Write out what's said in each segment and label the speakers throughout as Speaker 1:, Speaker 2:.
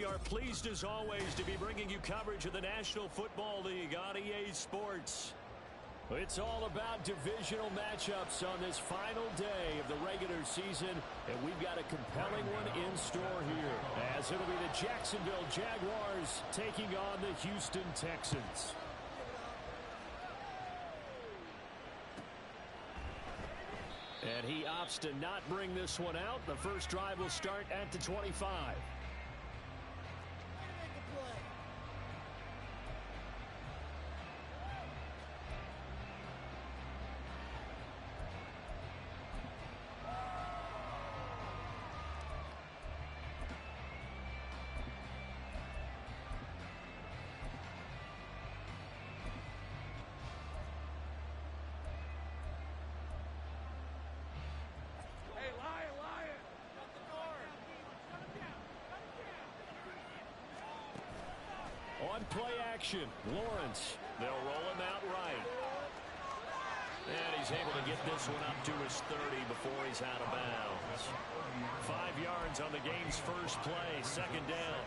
Speaker 1: are pleased as always to be bringing you coverage of the National Football League on EA Sports. It's all about divisional matchups on this final day of the regular season, and we've got a compelling one in store here, as it'll be the Jacksonville Jaguars taking on the Houston Texans. And he opts to not bring this one out. The first drive will start at the 25. On play action, Lawrence. They'll roll him out right. And he's able to get this one up to his 30 before he's out of bounds. 5 yards on the game's first play, second down.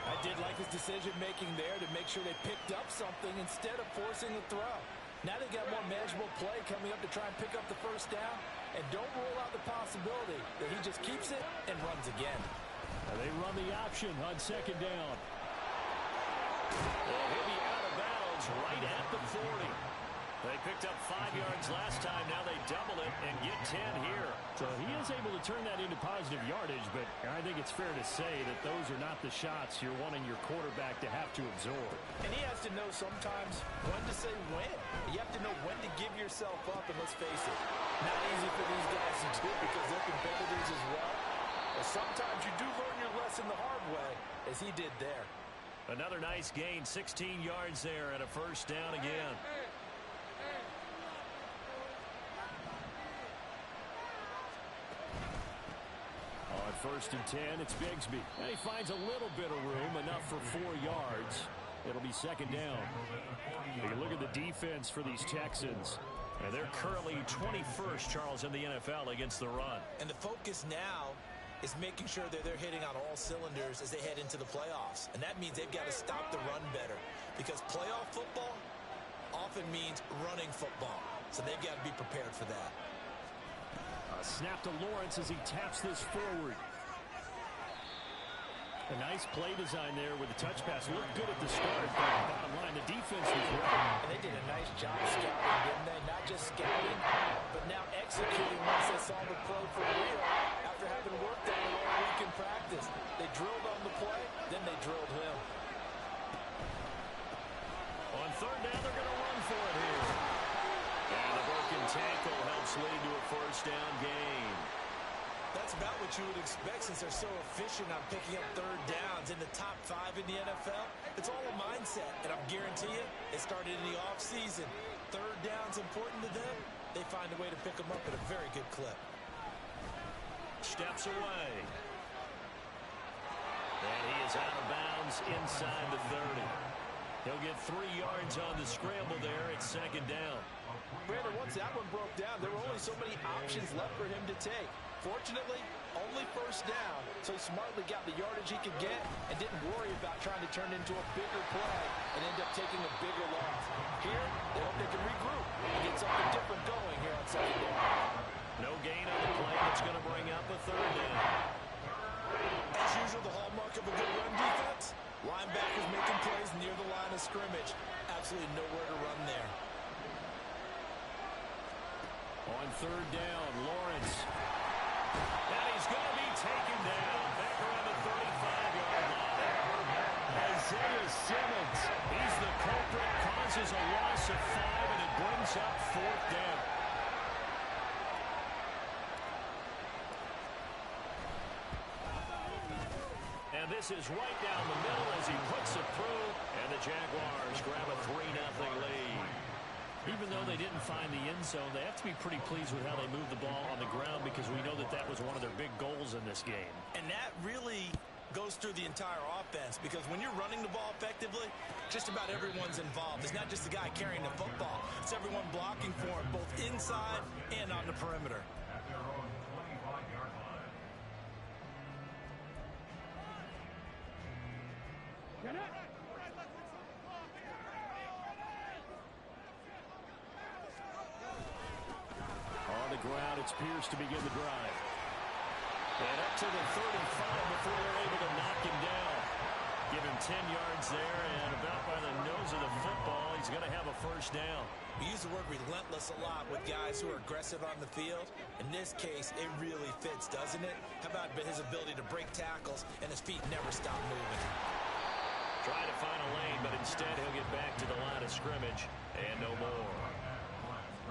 Speaker 2: I did like his decision-making there to make sure they picked up something instead of forcing the throw. Now they got more manageable play coming up to try and pick up the first down. And don't rule out the possibility that he just keeps it and runs again.
Speaker 1: They run the option on second down. He'll be out of bounds right at the 40. They picked up 5 yards last time. Now they double it and get 10 here. So he is able to turn that into positive yardage, but I think it's fair to say that those are not the shots you're wanting your quarterback to have to absorb.
Speaker 2: And he has to know sometimes when to say when. You have to know when to give yourself up, and let's face it, not easy for these guys to do because they're competitors as well. But sometimes you do learn your lesson the hard way, as he did there.
Speaker 1: Another nice gain, 16 yards there and a first down again. On first and 10, it's Bigsby. And he finds a little bit of room, enough for 4 yards. It'll be second down. You look at the defense for these Texans. And they're currently 21st, Charles, in the NFL against the run.
Speaker 2: And the focus now is making sure that they're hitting on all cylinders as they head into the playoffs. And that means they've got to stop the run better, because playoff football often means running football. So they've got to be prepared for that.
Speaker 1: A snap to Lawrence as he taps this forward. A nice play design there with the touch pass. Looked good at the start, but bottom line, the defense was right.
Speaker 2: And they did a nice job scouting, didn't they? Not just scouting, but now executing once they saw the play for real after having worked on it all week in practice. They drilled on the play, then they drilled him.
Speaker 1: On third down, they're going to run for it here. And the broken tackle helps lead to a first down gain.
Speaker 2: That's about what you would expect since they're so efficient on picking up third downs in the top 5 in the NFL. It's all a mindset, and I guarantee you, they started in the offseason. Third down's important to them. They find a way to pick them up at a very good clip.
Speaker 1: Steps away. And he is out of bounds inside the 30. He'll get 3 yards on the scramble there at second down.
Speaker 2: Brandon, once that one broke down, there were only so many options left for him to take. Fortunately, only first down, so he smartly got the yardage he could get and didn't worry about trying to turn into a bigger play and end up taking a bigger loss. Here, they hope they can regroup and get something different going here on second down.
Speaker 1: No gain on the play. It's going to bring up a third down.
Speaker 2: As usual, the hallmark of a good run defense, linebackers making plays near the line of scrimmage. Absolutely nowhere to run there.
Speaker 1: On third down, Lawrence. And he's going to be taken down back around the 35-yard line. Isaiah Simmons, he's the culprit, causes a loss of 5, and it brings up fourth down. And this is right down the middle as he puts it through, and the Jaguars grab a 3-0 lead. Even though they didn't find the end zone, they have to be pretty pleased with how they moved the ball on the ground, because we know that that was one of their big goals in this game.
Speaker 2: And that really goes through the entire offense, because when you're running the ball effectively, just about everyone's involved. It's not just the guy carrying the football. It's everyone blocking for him, both inside and on the perimeter.
Speaker 1: On the ground, it's Pierce to begin the drive. And up to the 35 before they're able to knock him down. Give him 10 yards there, and about by the nose of the football, he's going to have a first down.
Speaker 2: We use the word relentless a lot with guys who are aggressive on the field. In this case, it really fits, doesn't it? How about his ability to break tackles, and his feet never stop moving?
Speaker 1: Trying to find a lane, but instead he'll get back to the line of scrimmage, and no more.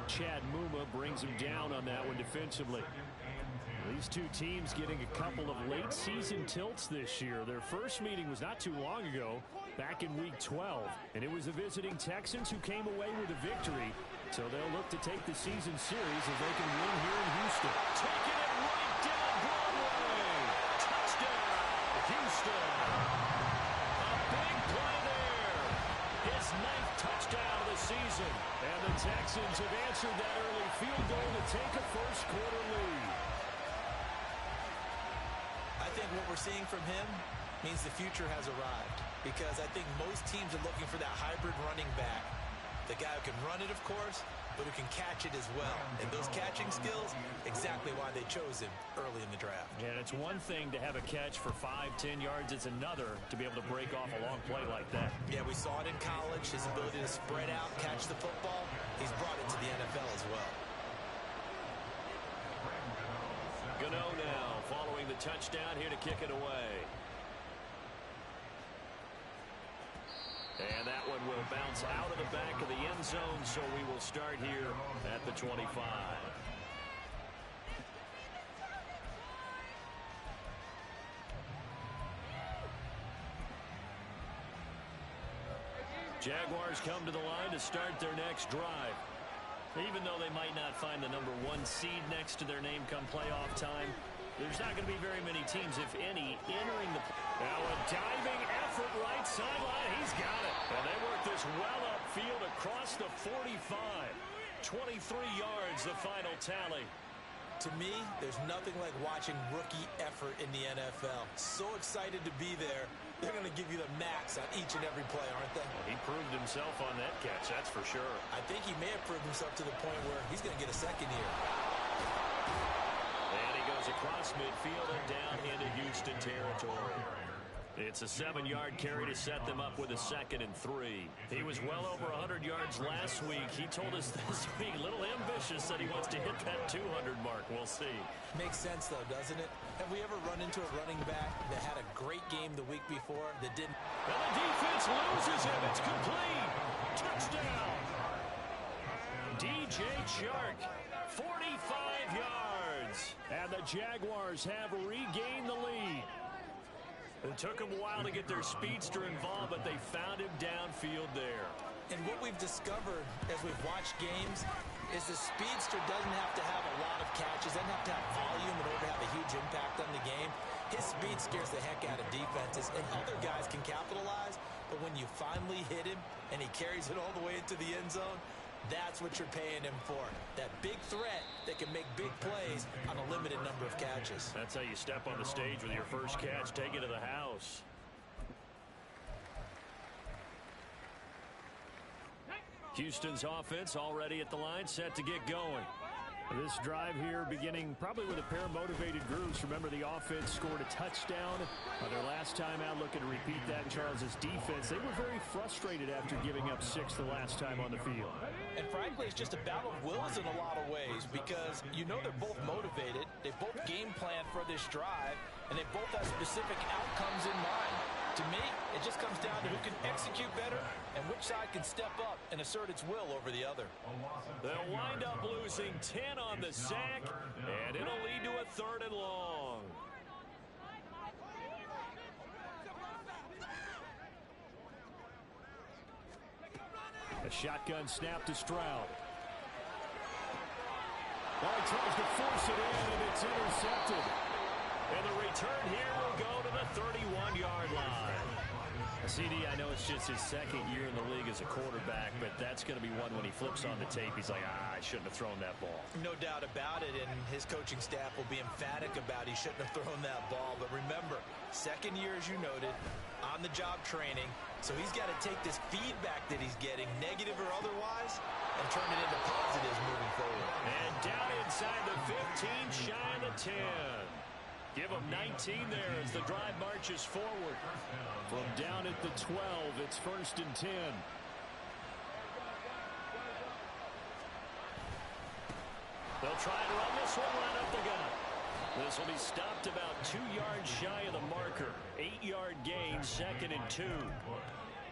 Speaker 1: Chad Muma brings him down on that one defensively. These two teams getting a couple of late season tilts this year. Their first meeting was not too long ago, back in week 12. And it was the visiting Texans who came away with a victory. So they'll look to take the season series if they can win here in Houston. Taking it right down Broadway. Touchdown, Houston. A big play there. His 9th touchdown of the season. And the Texans have answered that early field goal to take a first quarter lead.
Speaker 2: I think what we're seeing from him means the future has arrived, because I think most teams are looking for that hybrid running back. The guy who can run it, of course, but who can catch it as well. And those catching skills, exactly why they chose him early in the draft.
Speaker 1: And it's one thing to have a catch for 5-10 yards. It's another to be able to break off a long play like that.
Speaker 2: Yeah, we saw it in college, his ability to spread out, catch the football. He's brought it to the NFL as well.
Speaker 1: Gano now following the touchdown here to kick it away. And that one will bounce out of the back of the end zone, so we will start here at the 25. Jaguars come to the line to start their next drive. Even though they might not find the number 1 seed next to their name come playoff time, there's not going to be very many teams, if any, entering the... Now a diving effort right sideline. He's got it. And they work this well upfield across the 45. 23 yards, the final tally.
Speaker 2: To me, there's nothing like watching rookie effort in the NFL. So excited to be there. They're going to give you the max on each and every play, aren't they?
Speaker 1: Well, he proved himself on that catch, that's for sure.
Speaker 2: I think he may have proved himself to the point where he's going to get a second here.
Speaker 1: And he goes across midfield and down into Houston territory. It's a 7-yard carry to set them up with a 2nd and 3. He was well over 100 yards last week. He told us this week, a little ambitious, that he wants to hit that 200 mark. We'll see.
Speaker 2: Makes sense, though, doesn't it? Have we ever run into a running back that had a great game the week before that didn't?
Speaker 1: And the defense loses him. It's complete. Touchdown. DJ Chark, 45 yards. And the Jaguars have regained the lead. It took them a while to get their speedster involved, but they found him downfield there.
Speaker 2: And what we've discovered as we've watched games is the speedster doesn't have to have a lot of catches, doesn't have to have volume in order to have a huge impact on the game. His speed scares the heck out of defenses, and other guys can capitalize, but when you finally hit him and he carries it all the way into the end zone, that's what you're paying him for. That big threat that can make big plays on a limited number of catches.
Speaker 1: That's how you step on the stage with your first catch. Take it to the house. Houston's offense already at the line, set to get going. This drive here beginning probably with a pair of motivated groups. Remember, the offense scored a touchdown on their last time out, looking to repeat that in Charles's defense. They were very frustrated after giving up 6 the last time on the field.
Speaker 2: And frankly, it's just a battle of wills in a lot of ways, because you know they're both motivated. They both game plan for this drive, and they both have specific outcomes in mind. To me, it just comes down to who can execute better and which side can step up and assert its will over the other.
Speaker 1: They'll wind up losing 10 on the sack, and it'll lead to a 3rd and long. A shotgun snap to Stroud. Well, he tries to force it in, and it's intercepted. And the return here will go to the 31-yard line. CD, I know it's just his second year in the league as a quarterback, but that's going to be one when he flips on the tape. He's like, I shouldn't have thrown that ball.
Speaker 2: No doubt about it, and his coaching staff will be emphatic about he shouldn't have thrown that ball. But remember, second year, as you noted, on-the-job training, so he's got to take this feedback that he's getting, negative or otherwise, and turn it into positives moving forward.
Speaker 1: And down inside the 15, shy of the 10. Give him 19 there as the drive marches forward. From down at the 12, it's 1st and 10. They'll try to run this one right up the gut. This will be stopped about 2 yards shy of the marker. 8-yard gain, 2nd and 2.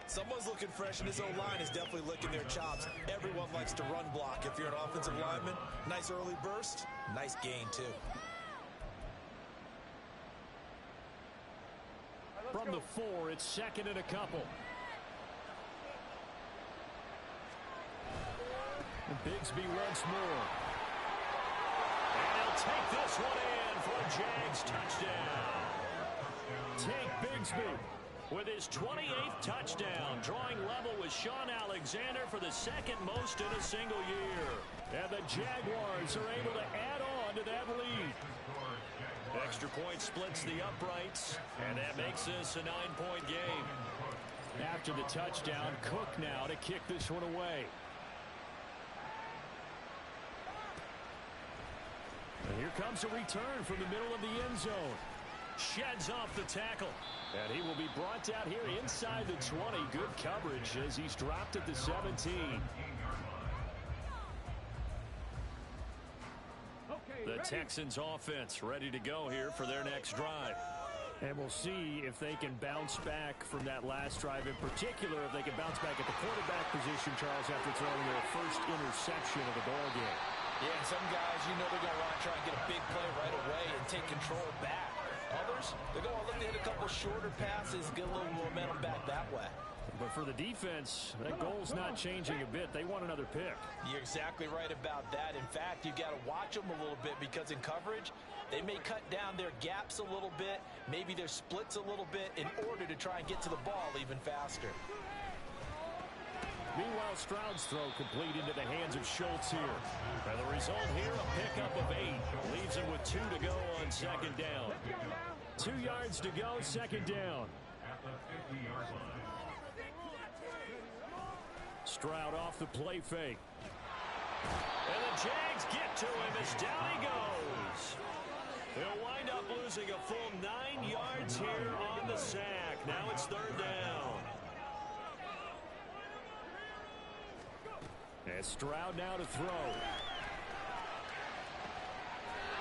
Speaker 2: Someone's looking fresh, and his O-line is definitely licking their chops. Everyone likes to run block. If you're an offensive lineman, nice early burst, nice gain, too.
Speaker 1: From the 4, it's 2nd and a couple. Bigsby once more. And he'll take this one in for a Jags touchdown. Tank Bigsby with his 28th touchdown, drawing level with Sean Alexander for the second most in a single year. And the Jaguars are able to add on to that lead. Extra point splits the uprights, and that makes this a 9-point game. After the touchdown, Cook now to kick this one away. And here comes a return from the middle of the end zone. Sheds off the tackle. And he will be brought out here inside the 20. Good coverage as he's dropped at the 17. The Texans offense ready to go here for their next drive. And we'll see if they can bounce back from that last drive. In particular, if they can bounce back at the quarterback position, Charles, after throwing their first interception of the ball game.
Speaker 2: Yeah, some guys, you know they're going to want to try and get a big play right away and take control back. Others, they're going to look to hit a couple shorter passes, get a little momentum back that way.
Speaker 1: But for the defense, that goal's not changing a bit. They want another pick.
Speaker 2: You're exactly right about that. In fact, you've got to watch them a little bit because in coverage, they may cut down their gaps a little bit, maybe their splits a little bit in order to try and get to the ball even faster.
Speaker 1: Meanwhile, Stroud's throw complete into the hands of Schultz here. And the result here, a pickup of 8. Leaves him with 2 to go on 2nd down. 2 yards to go, 2nd down. Stroud off the play fake. And the Jags get to him as down he goes. They'll wind up losing a full 9 yards here on the sack. Now it's 3rd down. And Stroud now to throw.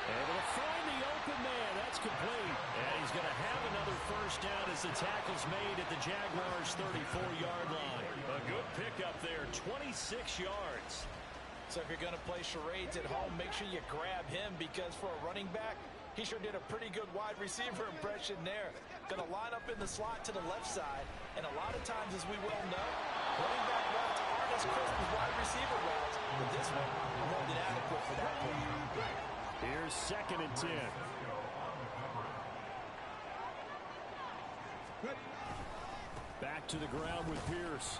Speaker 1: Able to find the open man. That's complete. And he's going to have another 1st down as the tackle's made at the Jaguars' 34-yard line. A good pickup there, 26 yards.
Speaker 2: So if you're going to play charades at home, make sure you grab him because for a running back, he sure did a pretty good wide receiver impression there. Going to line up in the slot to the left side. And a lot of times, as we well know, running back routes aren't as crisp as wide receiver routes. But this one, more than adequate for that point.
Speaker 1: Here's 2nd and 10. Back to the ground with Pierce.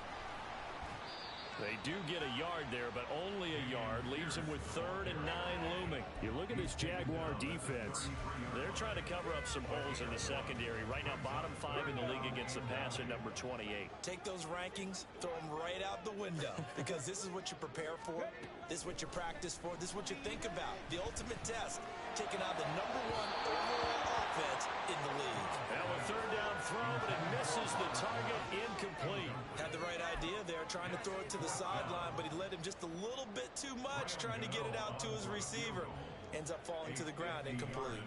Speaker 1: They do get a yard there, but only a yard. Leaves him with 3rd and 9 looming. You look at this Jaguar defense. They're trying to cover up some holes in the secondary. Right now, bottom 5 in the league against the passer, number 28.
Speaker 2: Take those rankings, throw them right out the window, because this is what you prepare for. This is what you practice for. This is what you think about. The ultimate test, taking on the number 1 overall offense in the league.
Speaker 1: Now a 3rd down throw, but it misses the target, incomplete.
Speaker 2: Had the right idea there, trying to throw it to the sideline, but he led him just a little bit too much, trying to get it out to his receiver. Ends up falling to the ground, incomplete.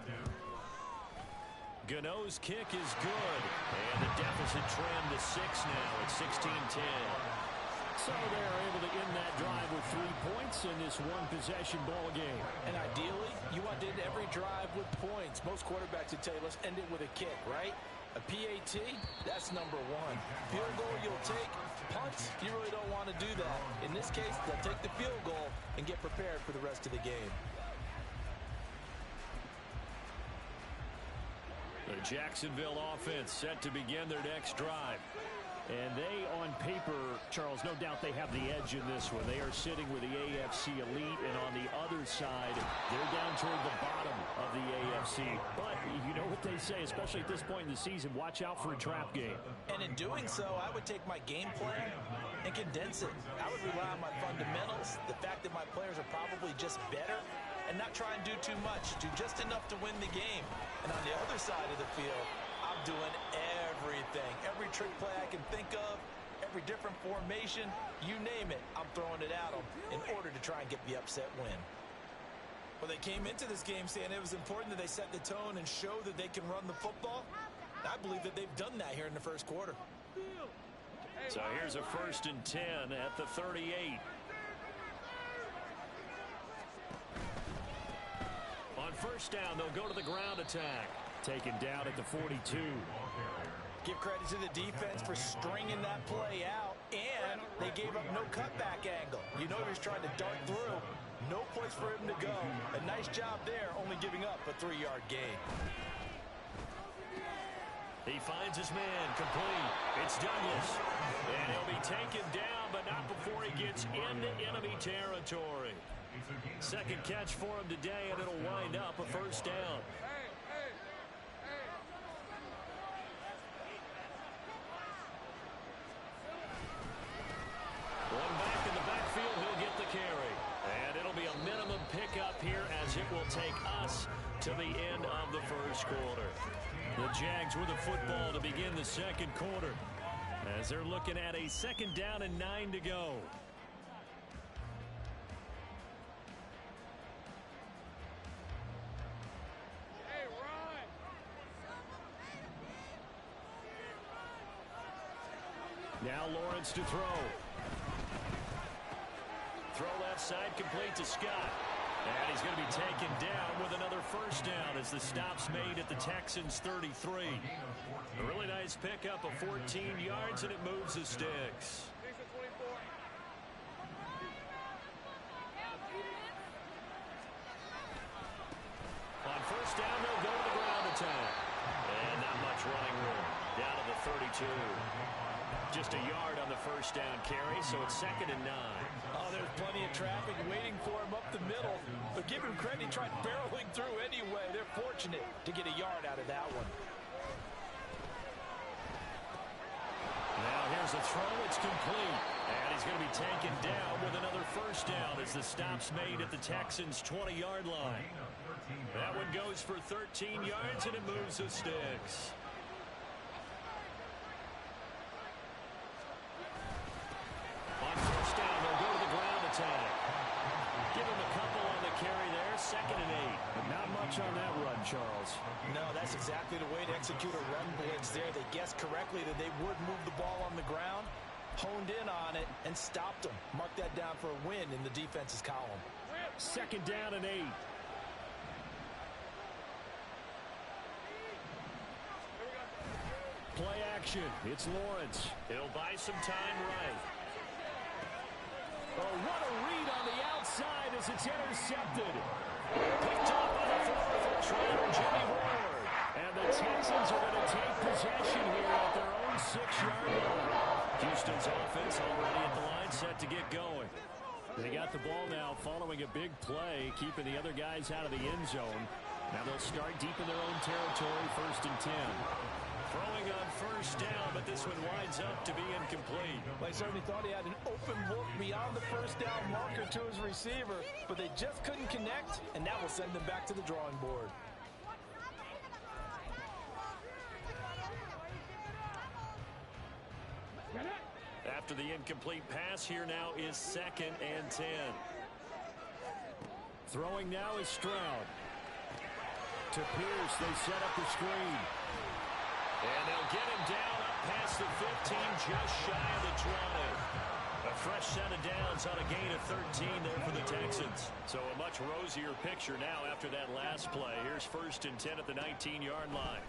Speaker 1: Gano's kick is good, and the deficit trimmed to 6 now at 16-10. So they're able to end that drive with 3 points in this one-possession ball game.
Speaker 2: And ideally, you want to end every drive with points. Most quarterbacks would tell you, let's end it with a kick, right? A PAT, that's number 1. Field goal you'll take. Punts, you really don't want to do that. In this case, they'll take the field goal and get prepared for the rest of the game.
Speaker 1: The Jacksonville offense set to begin their next drive.
Speaker 3: And they, on paper, Charles, no doubt they have the edge in this one. They are sitting with the AFC elite, and on the other side, they're down toward the bottom of the AFC. But you know what they say, especially at this point in the season, watch out for a trap game.
Speaker 2: And in doing so, I would take my game plan and condense it. I would rely on my fundamentals, the fact that my players are probably just better, and not try and do too much, do just enough to win the game. And on the other side of the field, I'm doing everything. Every trick play I can think of, every different formation, you name it, I'm throwing it at them in order to try and get the upset win. Well, they came into this game saying it was important that they set the tone and show that they can run the football. I believe that they've done that here in the first quarter.
Speaker 1: So here's a 1st and 10 at the 38. On 1st down, they'll go to the ground attack. Taken down at the 42.
Speaker 2: Give credit to the defense for stringing that play out, and they gave up no cutback angle. You know he was trying to dart through. No place for him to go. A nice job there, only giving up a 3-yard gain.
Speaker 1: He finds his man, complete. It's Douglas. And he'll be taken down, but not before he gets into enemy territory. Second catch for him today, and it'll wind up a 1st down. One back in the backfield, he'll get the carry. And it'll be a minimum pickup here as it will take us to the end of the first quarter. The Jags with the football to begin the second quarter as they're looking at a 2nd down and 9 to go. Now Lawrence to throw. Throw left side complete to Scott. And he's going to be taken down with another 1st down as the stop's made at the Texans' 33. A really nice pickup of 14 yards, and it moves the sticks. On 1st down, they'll go to the ground attack. And not much running room. Down to the 32. Just a yard on the 1st down carry, so it's 2nd and 9.
Speaker 2: Oh, there's plenty of traffic waiting for him up the middle. But give him credit, he tried barreling through anyway. They're fortunate to get a yard out of that one.
Speaker 1: Now here's a throw. It's complete. And he's going to be taken down with another 1st down as the stop's made at the Texans' 20-yard line. That one goes for 13 yards, and it moves the sticks. On 1st down, they'll go to the ground attack. Give him a couple on the carry there. 2nd and 8.
Speaker 3: But not much on that run, Charles.
Speaker 2: No, that's exactly the way to execute a run blitz there. They guessed correctly that they would move the ball on the ground, honed in on it, and stopped them. Mark that down for a win in the defense's column.
Speaker 3: 2nd down and 8.
Speaker 1: Play action. It's Lawrence. He'll buy some time right.
Speaker 3: Oh, what a read on the outside as it's intercepted.
Speaker 1: Picked up by the former first-rounder Jimmy Ward.
Speaker 3: And the Texans are going to take possession here at their own 6-yard line.
Speaker 1: Houston's offense already at the line, set to get going.
Speaker 3: They got the ball now following a big play, keeping the other guys out of the end zone. Now they'll start deep in their own territory, 1st and 10.
Speaker 1: Throwing on 1st down, but this one winds up to be incomplete.
Speaker 2: They certainly thought he had an open look beyond the 1st down marker to his receiver, but they just couldn't connect, and that will send them back to the drawing board.
Speaker 1: After the incomplete pass, here now is 2nd and 10.
Speaker 3: Throwing now is Stroud. To Pierce, they set up the screen.
Speaker 1: And they'll get him down up past the 15, just shy of the 20. A fresh set of downs on a gain of 13 there for the Texans. So a much rosier picture now after that last play. Here's 1st and 10 at the 19-yard line.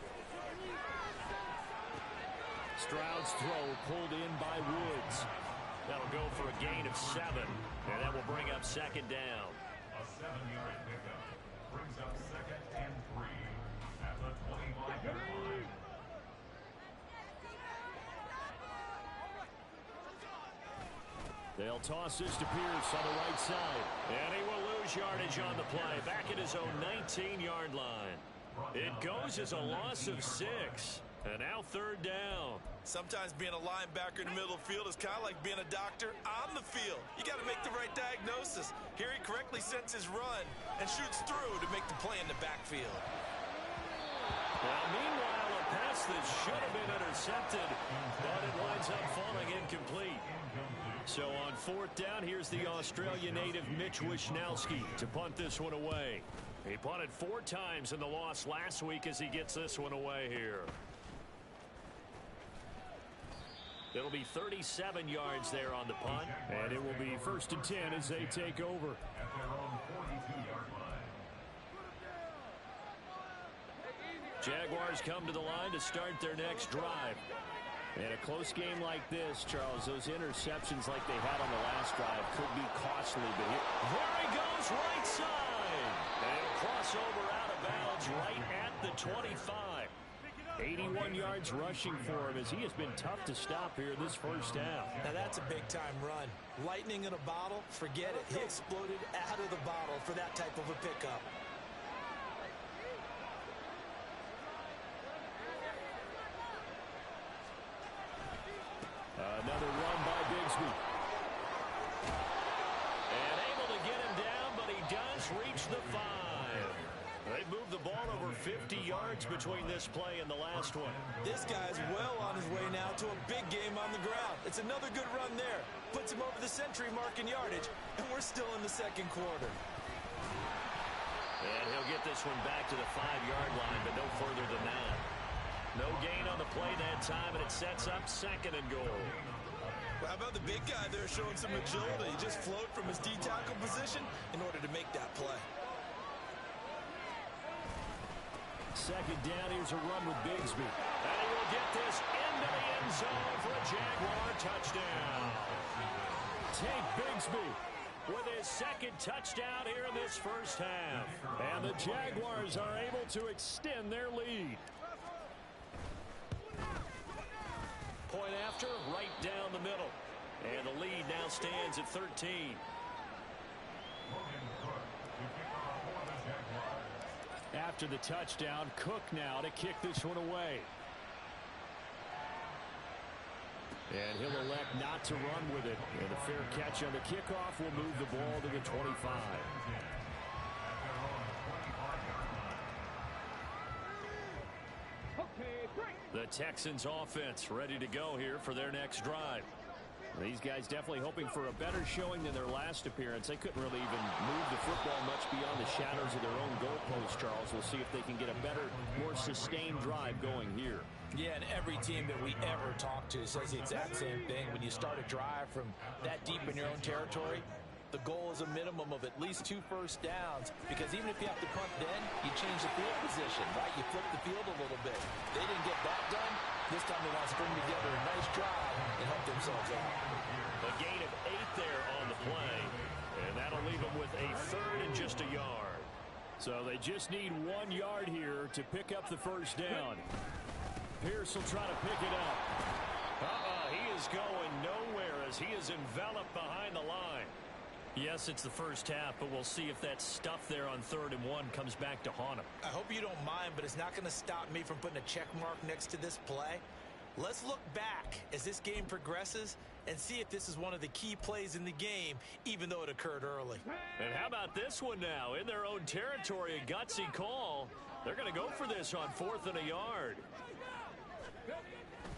Speaker 3: Stroud's throw pulled in by Woods.
Speaker 1: That'll go for a gain of 7, and that will bring up 2nd down.
Speaker 4: A 7-yard pickup brings up 2nd and 3 at the 25-yard line.
Speaker 1: They'll toss this to Pierce on the right side. And he will lose yardage on the play. Back at his own 19-yard line. It goes as a loss of 6. And now 3rd down.
Speaker 2: Sometimes being a linebacker in the middle of the field is kind of like being a doctor on the field. You got to make the right diagnosis. Here he correctly sends his run and shoots through to make the play in the backfield.
Speaker 1: Well, meanwhile, a pass that should have been intercepted, but it winds up falling incomplete. So on 4th down, here's the Australia native Mitch Wishnowski to punt this one away. He punted 4 times in the loss last week as he gets this one away here. It'll be 37 yards there on the punt, and it will be 1st and 10 as they take over. Jaguars come to the line to start their next drive. In a close game like this, Charles, those interceptions like they had on the last drive could be costly. But there he goes, right side. And he'll cross over out of bounds right at the 25. 81 yards rushing for him as he has been tough to stop here this first half.
Speaker 2: Now that's a big-time run. Lightning in a bottle, forget it. He exploded out of the bottle for that type of a pickup.
Speaker 1: Another run by Bigsby. And able to get him down, but he does reach the 5. They moved the ball over 50 yards between this play and the last one.
Speaker 2: This guy's well on his way now to a big game on the ground. It's another good run there. Puts him over the century mark in yardage, and we're still in the 2nd quarter.
Speaker 1: And he'll get this one back to the 5-yard line, but no further than that. No gain on the play that time, and it sets up 2nd and goal.
Speaker 2: Well, how about the big guy there showing some agility? He just flowed from his D-tackle position in order to make that play.
Speaker 1: 2nd down, here's a run with Bigsby. And he will get this into the end zone for a Jaguar touchdown. Take Bigsby with his 2nd touchdown here in this first half. And the Jaguars are able to extend their lead. Point after, right down the middle. And the lead now stands at 13. After the touchdown, Cook now to kick this one away. And he'll elect not to run with it. And a fair catch on the kickoff will move the ball to the 25. The Texans offense ready to go here for their next drive. These guys definitely hoping for a better showing than their last appearance. They couldn't really even move the football much beyond the shadows of their own goalpost, Charles. We'll see if they can get a better, more sustained drive going here.
Speaker 2: Yeah, and every team that we ever talk to says the exact same thing. When you start a drive from that deep in your own territory, the goal is a minimum of at least 2 first downs, because even if you have to punt then, you change the field position, right? You flip the field a little bit. They didn't get that done. This time they want to string together a nice drive and help themselves out.
Speaker 1: A gain of 8 there on the play, and that'll leave them with a 3rd and just a yard. So they just need 1 yard here to pick up the first down. Pierce will try to pick it up. He is going nowhere as he is enveloped behind the line. Yes, it's the first half, but we'll see if that stuff there on 3rd and 1 comes back to haunt him.
Speaker 2: I hope you don't mind, but it's not going to stop me from putting a check mark next to this play. Let's look back as this game progresses and see if this is one of the key plays in the game, even though it occurred early.
Speaker 1: And how about this one now? In their own territory, a gutsy call. They're going to go for this on 4th and a yard.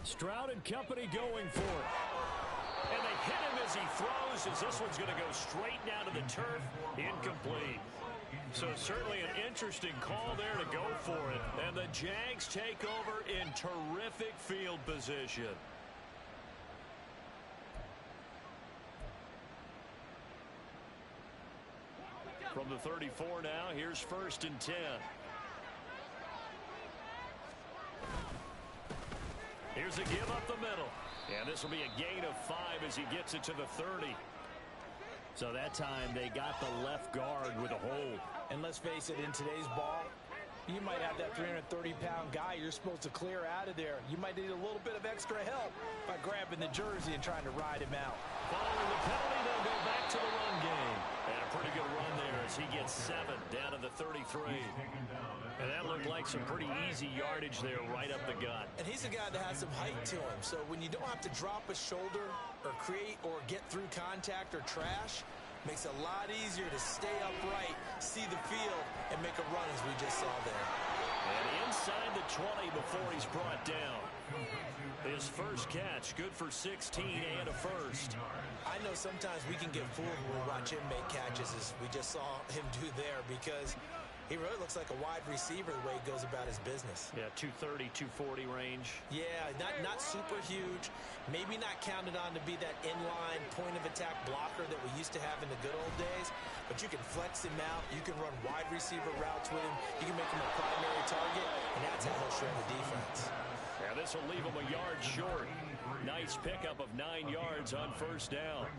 Speaker 1: Stroud and company going for it. And they hit him as he throws, as this one's going to go straight down to the turf. Incomplete. So certainly an interesting call there to go for it. And the Jags take over in terrific field position. From the 34 now, here's 1st and 10. Here's a give up the middle. And this will be a gain of 5 as he gets it to the 30. So that time they got the left guard with a hold.
Speaker 2: And let's face it, in today's ball, You might have that 330-pound guy you're supposed to clear out of there. You might need a little bit of extra help by grabbing the jersey and trying to ride him out.
Speaker 1: Following the penalty, they'll go back to the run game. And a pretty good run there as he gets 7 down to the 33. And that looked like some pretty easy yardage there right up the gut.
Speaker 2: And he's a guy that has some height to him. So when you don't have to drop a shoulder or create or get through contact or trash, makes it a lot easier to stay upright, see the field, and make a run as we just saw there.
Speaker 1: And inside the 20 before he's brought down. His first catch, good for 16 and a first.
Speaker 2: I know sometimes we can get fooled when we watch him make catches as we just saw him do there because he really looks like a wide receiver the way he goes about his business.
Speaker 1: Yeah, 230, 240 range.
Speaker 2: Yeah, not super huge. Maybe not counted on to be that inline point-of-attack blocker that we used to have in the good old days. But you can flex him out. You can run wide receiver routes with him. You can make him a primary target, and that's how he'll shred the defense.
Speaker 1: Yeah, this will leave him a yard short. Nice pickup of 9 yards on first down.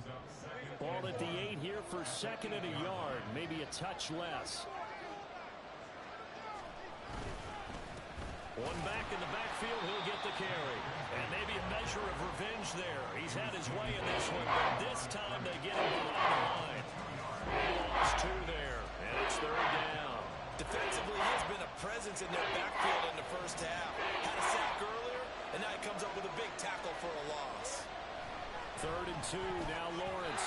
Speaker 1: Ball at the 8 here for second and a yard. Maybe a touch less. One back in the backfield, he'll get the carry. And maybe a measure of revenge there. He's had his way in this one, but this time they get him behind the line. He lost 2 there, and it's third down.
Speaker 2: Defensively, he's been a presence in their backfield in the first half. Had a sack earlier, and now he comes up with a big tackle for a loss.
Speaker 1: Third and 2, now Lawrence.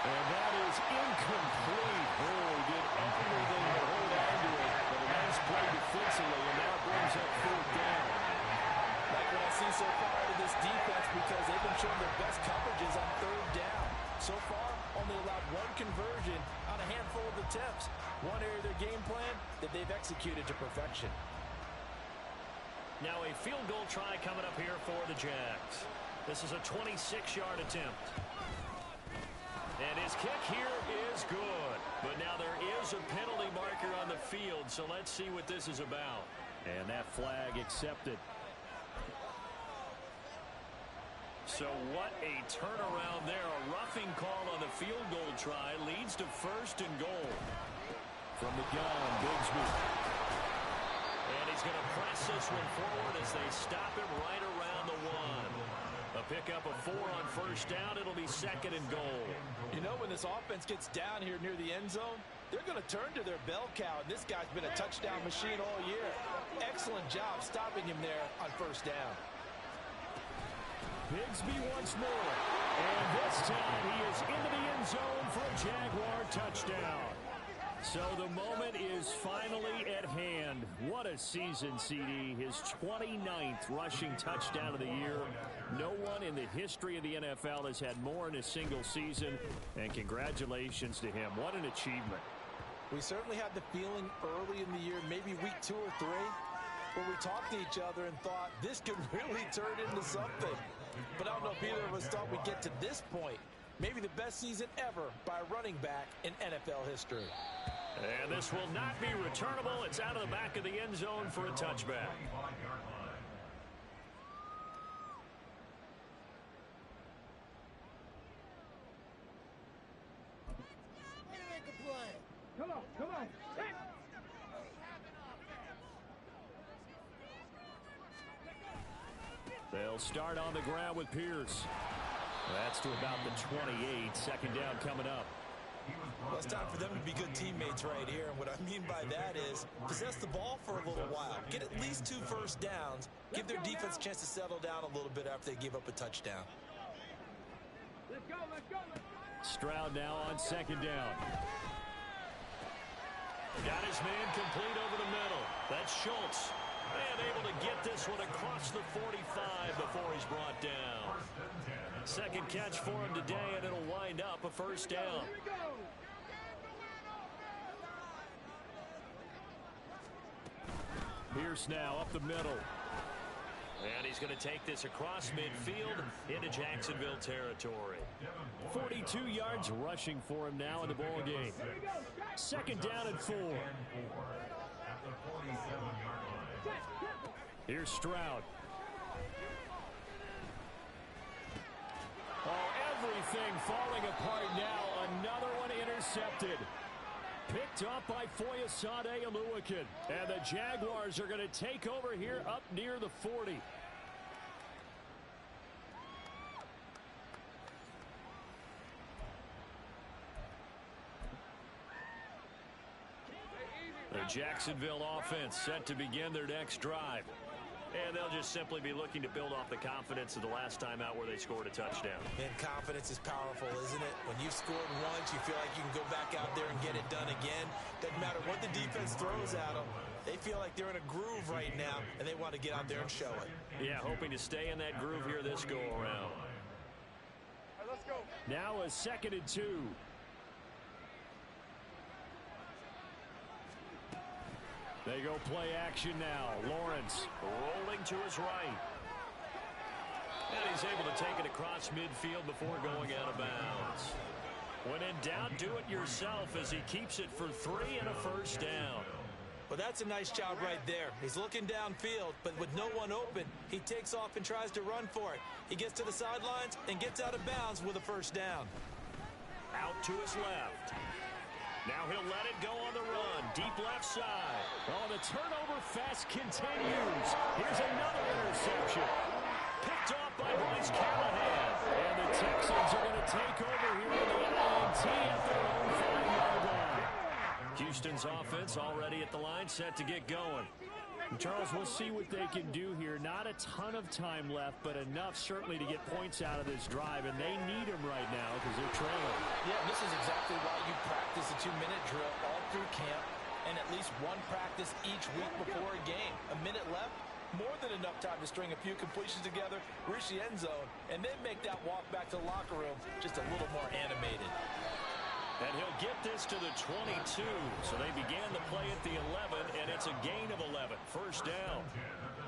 Speaker 1: And that is incomplete. Oh, he did everything to hold on to it, but a nice play defensively, and now brings up fourth down.
Speaker 2: Like what I see so far out of this defense because they've been showing their best coverages on third down. So far, only allowed 1 conversion on a handful of attempts. One area of their game plan that they've executed to perfection.
Speaker 1: Now a field goal try coming up here for the Jags. This is a 26-yard attempt. And his kick here is good. But now there is a penalty marker on the field, so let's see what this is about. And that flag accepted. So what a turnaround there. A roughing call on the field goal try leads to first and goal. From the gun, Bigsby. And he's going to press this one forward as they stop him right around the 1. A pickup of 4 on first down. It'll be second and goal.
Speaker 2: You know, when this offense gets down here near the end zone, they're going to turn to their bell cow, and this guy's been a touchdown machine all year. Excellent job stopping him there on first down.
Speaker 1: Bigsby once more. And this time he is into the end zone for a Jaguar touchdown. So the moment is finally at hand. What a season, CD. His 29th rushing touchdown of the year. No one in the history of the NFL has had more in a single season. And congratulations to him. What an achievement.
Speaker 2: We certainly had the feeling early in the year, maybe week 2 or 3, where we talked to each other and thought this could really turn into something. But I don't know if either of us thought we'd get to this point. Maybe the best season ever by a running back in NFL history.
Speaker 1: And this will not be returnable. It's out of the back of the end zone for a touchback.
Speaker 4: Come on, come on.
Speaker 1: They'll start on the ground with Pierce. That's to about the 28. Second down coming up.
Speaker 2: Well, it's time for them to be good teammates right here. And what I mean by that is possess the ball for a little while. Get at least 2 first downs. Give their defense a chance to settle down a little bit after they give up a touchdown.
Speaker 4: Let's go, let's go.
Speaker 1: Stroud now on second down. Got his man complete over the middle. That's Schultz. And able to get this one across the 45 before he's brought down. Second catch for him today, and it'll wind up a first down. Pierce now up the middle. And he's going to take this across midfield into Jacksonville territory. 42 yards rushing for him now in the ball game. Second down and 4. Here's Stroud. Oh, everything falling apart now. Another one intercepted. Picked off by Foyesade Aluakin. And the Jaguars are going to take over here up near the 40. The Jacksonville offense set to begin their next drive.
Speaker 3: And they'll just simply be looking to build off the confidence of the last time out where they scored a touchdown.
Speaker 2: And confidence is powerful, isn't it? When you've scored once, you feel like you can go back out there and get it done again. Doesn't matter what the defense throws at them. They feel like they're in a groove right now, and they want to get out there and show it.
Speaker 3: Yeah, hoping to stay in that groove here this go-around.
Speaker 4: Let's go.
Speaker 1: Now a 2nd and 2. They go play action now. Lawrence
Speaker 3: Rolling to his right. And he's able to take it across midfield before going out of bounds. When in doubt, do it yourself as he keeps it for 3 and a first down.
Speaker 2: Well, that's a nice job right there. He's looking downfield, but with no one open, he takes off and tries to run for it. He gets to the sidelines and gets out of bounds with a first down.
Speaker 3: Out to his left. Now he'll let it go on the run. Deep left side.
Speaker 1: Oh, the turnover fest continues. Here's another interception. Picked off by Bryce Callahan. And the Texans are going to take over here in the INT at their own 5-yard line.
Speaker 3: Houston's offense already at the line, set to get going.
Speaker 1: Charles, we'll see what they can do here. Not a ton of time left, but enough certainly to get points out of this drive, and they need them right now because they're trailing.
Speaker 2: Yeah, this is exactly why you practice a 2-minute drill all through camp and at least one practice each week before a game. A minute left, more than enough time to string a few completions together, reach the end zone, and then make that walk back to the locker room just a little more animated.
Speaker 3: And he'll get this to the 22. So they began the play at the 11, and it's a gain of 11. First down.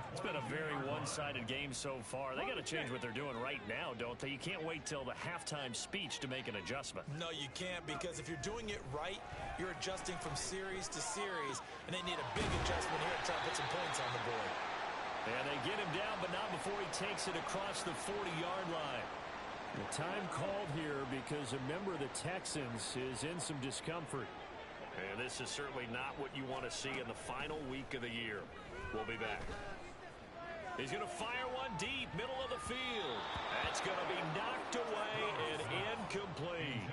Speaker 3: It's been a very one-sided game so far. They got to change what they're doing right now, don't they? You can't wait till the halftime speech to make an adjustment.
Speaker 2: No, you can't, because if you're doing it right, you're adjusting from series to series, and they need a big adjustment here to try to put some points on the board.
Speaker 1: And they get him down, but not before he takes it across the 40-yard line. The time called here because a member of the Texans is in some discomfort.
Speaker 3: And this is certainly not what you want to see in the final week of the year. We'll be back. He's going to fire one deep, middle of the field. That's going to be knocked away and incomplete.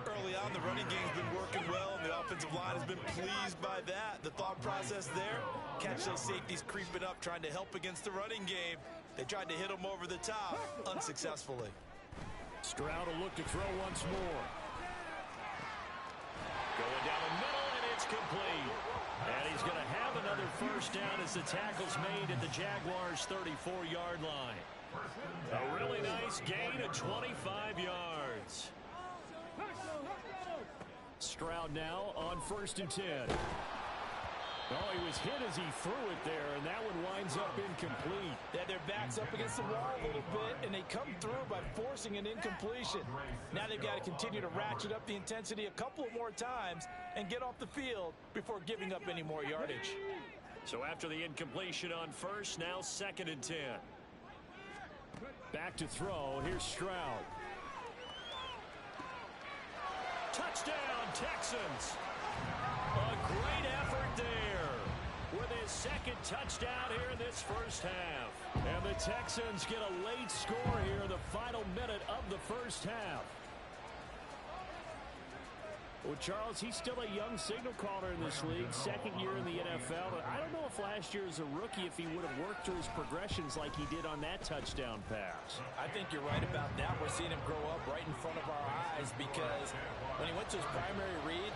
Speaker 2: Early on, the running game's been working well, and the offensive line has been pleased by that. The thought process there, catch those safeties creeping up, trying to help against the running game. They tried to hit them over the top, unsuccessfully.
Speaker 1: Stroud will look to throw once more.
Speaker 3: Going down the middle, and it's complete.
Speaker 1: And he's going to have another first down as the tackle's made at the Jaguars' 34-yard line.
Speaker 3: A really nice gain of 25 yards.
Speaker 1: Stroud now on 1st and 10. Oh, he was hit as he threw it there, and that one winds up incomplete.
Speaker 2: Yeah, their back's up against the wall a little bit, and they come through by forcing an incompletion. Now they've got to continue to ratchet up the intensity a couple more times and get off the field before giving up any more yardage.
Speaker 3: So after the incompletion on 1st, now 2nd and 10.
Speaker 1: Back to throw. Here's Stroud.
Speaker 3: Touchdown, Texans. A great effort there with his 2nd touchdown here in this first half.
Speaker 1: And the Texans get a late score here in the final minute of the first half. Well, Charles, he's still a young signal caller in this league, 2nd year in the NFL. But I don't know if last year as a rookie, if he would have worked through his progressions like he did on that touchdown pass.
Speaker 2: I think you're right about that. We're seeing him grow up right in front of our eyes because when he went to his primary read,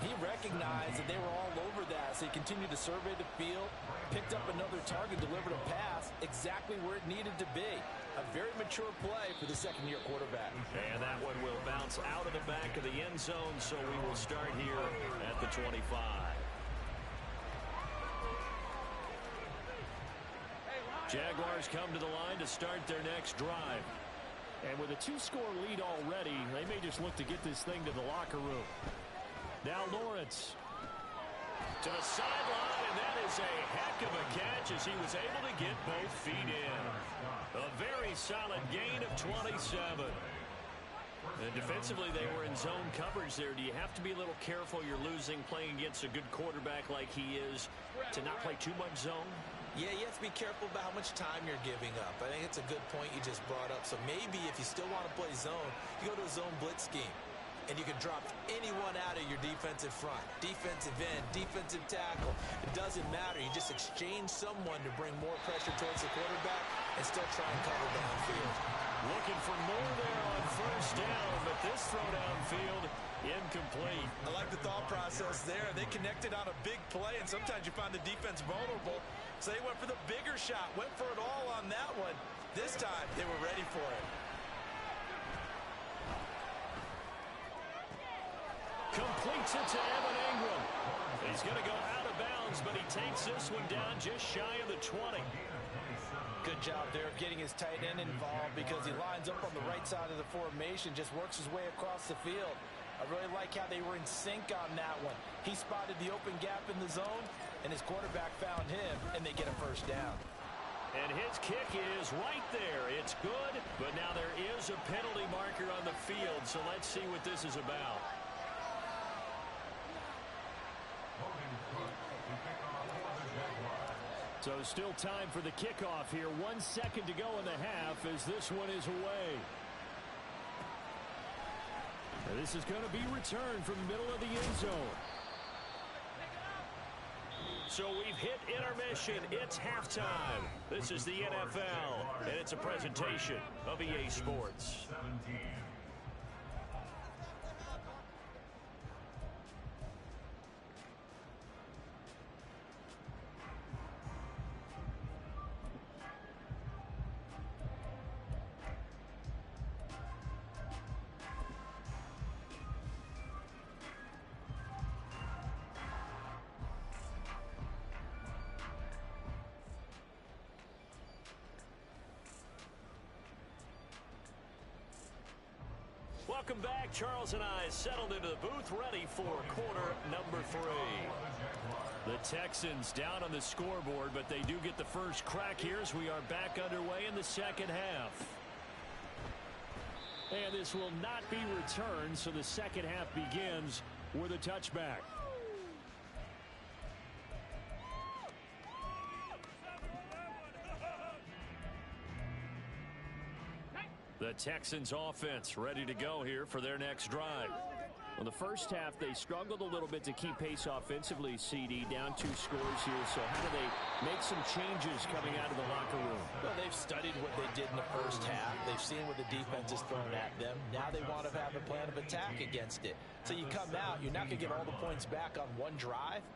Speaker 2: he recognized that they were all over that. So he continued to survey the field, picked up another target, delivered a pass exactly where it needed to be. A very mature play for the 2nd-year quarterback.
Speaker 3: And that one will bounce out of the back of the end zone, so we will start here at the 25.
Speaker 1: Jaguars come to the line to start their next drive. And with a 2-score lead already, they may just look to get this thing to the locker room. Now Lawrence.
Speaker 3: To the sideline, and that is a heck of a catch as he was able to get both feet in. A very solid gain of 27.
Speaker 1: And defensively, they were in zone coverage there. Do you have to be a little careful? You're losing playing against a good quarterback like he is to not play too much zone?
Speaker 2: Yeah, you have to be careful about how much time you're giving up. I think it's a good point you just brought up. So maybe if you still want to play zone, you go to a zone blitz scheme. And you can drop anyone out of your defensive front. Defensive end, defensive tackle. It doesn't matter. You just exchange someone to bring more pressure towards the quarterback and still try and cover downfield.
Speaker 1: Looking for more there on first down, but this throw downfield incomplete.
Speaker 2: I like the thought process there. They connected on a big play, and sometimes you find the defense vulnerable. So they went for the bigger shot, went for it all on that one. This time, they were ready for it.
Speaker 1: Completes it to Evan Ingram. He's going to go out of bounds, but he takes this one down just shy of the 20.
Speaker 2: Good job there of getting his tight end involved because he lines up on the right side of the formation, just works his way across the field. I really like how they were in sync on that one. He spotted the open gap in the zone, and his quarterback found him, and they get a first down.
Speaker 1: And his kick is right there. It's good, but now there is a penalty marker on the field, so let's see what this is about. So still time for the kickoff here. 1 second to go in the half as this one is away. And this is going to be returned from the middle of the end zone. So we've hit intermission. It's halftime. This is the NFL, and it's a presentation of EA Sports. Welcome back. Charles and I settled into the booth, ready for quarter number 3. The Texans down on the scoreboard, but they do get the first crack here as we are back underway in the second half. And this will not be returned, so the second half begins with a touchback. The Texans offense ready to go here for their next drive. Well, the first half, they struggled a little bit to keep pace offensively, CD, down 2 scores here. So how do they make some changes coming out of the locker room?
Speaker 2: Well, they've studied what they did in the first half. They've seen what the defense is throwing at them. Now they want to have a plan of attack against it. So you come out, you're not going to get all the points back on one drive,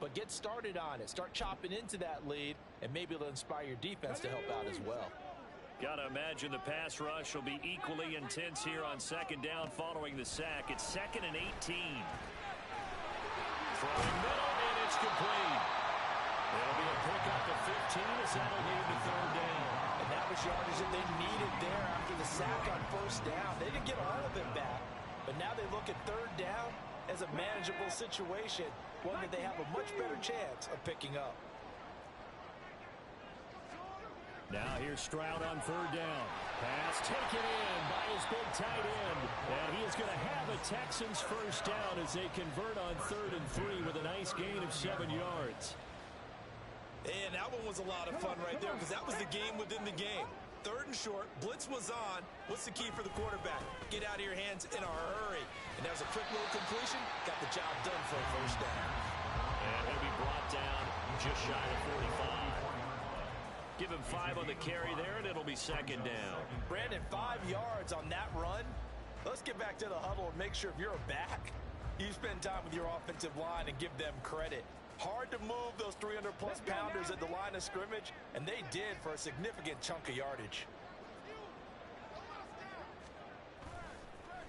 Speaker 2: but get started on it. Start chopping into that lead, and maybe it'll inspire your defense to help out as well.
Speaker 1: Got to imagine the pass rush will be equally intense here on second down following the sack. It's 2nd and 18. Throwing middle, and it's complete. It'll be a pickup of 15 as that'll lead to 3rd down.
Speaker 2: And that was yardage that they needed there after the sack on first down. They didn't get all of it back, but now they look at 3rd down as a manageable situation, one that they have a much better chance of picking up.
Speaker 1: Now here's Stroud on 3rd down. Pass taken in by his big tight end. And he is going to have a Texans first down as they convert on 3rd and 3 with a nice gain of 7 yards.
Speaker 2: And that one was a lot of fun right there because that was the game within the game. 3rd and short, blitz was on. What's the key for the quarterback? Get out of your hands in a hurry. And that was a quick little completion. Got the job done for a first down.
Speaker 1: And he'll be brought down just shy of 45. Give him 5 on the carry there, and it'll be 2nd down.
Speaker 2: Brandon, 5 yards on that run. Let's get back to the huddle and make sure if you're a back, you spend time with your offensive line and give them credit. Hard to move those 300-plus pounders at the line of scrimmage, and they did for a significant chunk of yardage.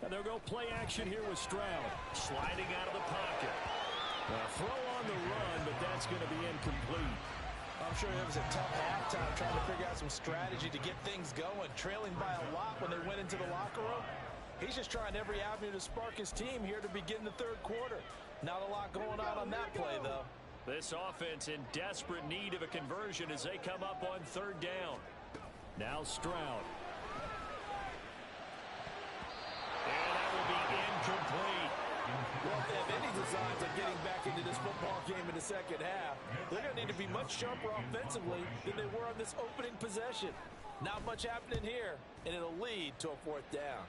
Speaker 1: And they'll go play action here with Stroud. Sliding out of the pocket. Throw on the run, but that's going to be incomplete.
Speaker 2: I'm sure it was a tough halftime trying to figure out some strategy to get things going. Trailing by a lot when they went into the locker room. He's just trying every avenue to spark his team here to begin the 3rd quarter. Not a lot going on that play, though.
Speaker 1: This offense in desperate need of a conversion as they come up on 3rd down. Now Stroud.
Speaker 2: any designs on getting back into this football game in the second half. They're going to need to be much sharper offensively than they were on this opening possession. Not much happening here, and it'll lead to a fourth down.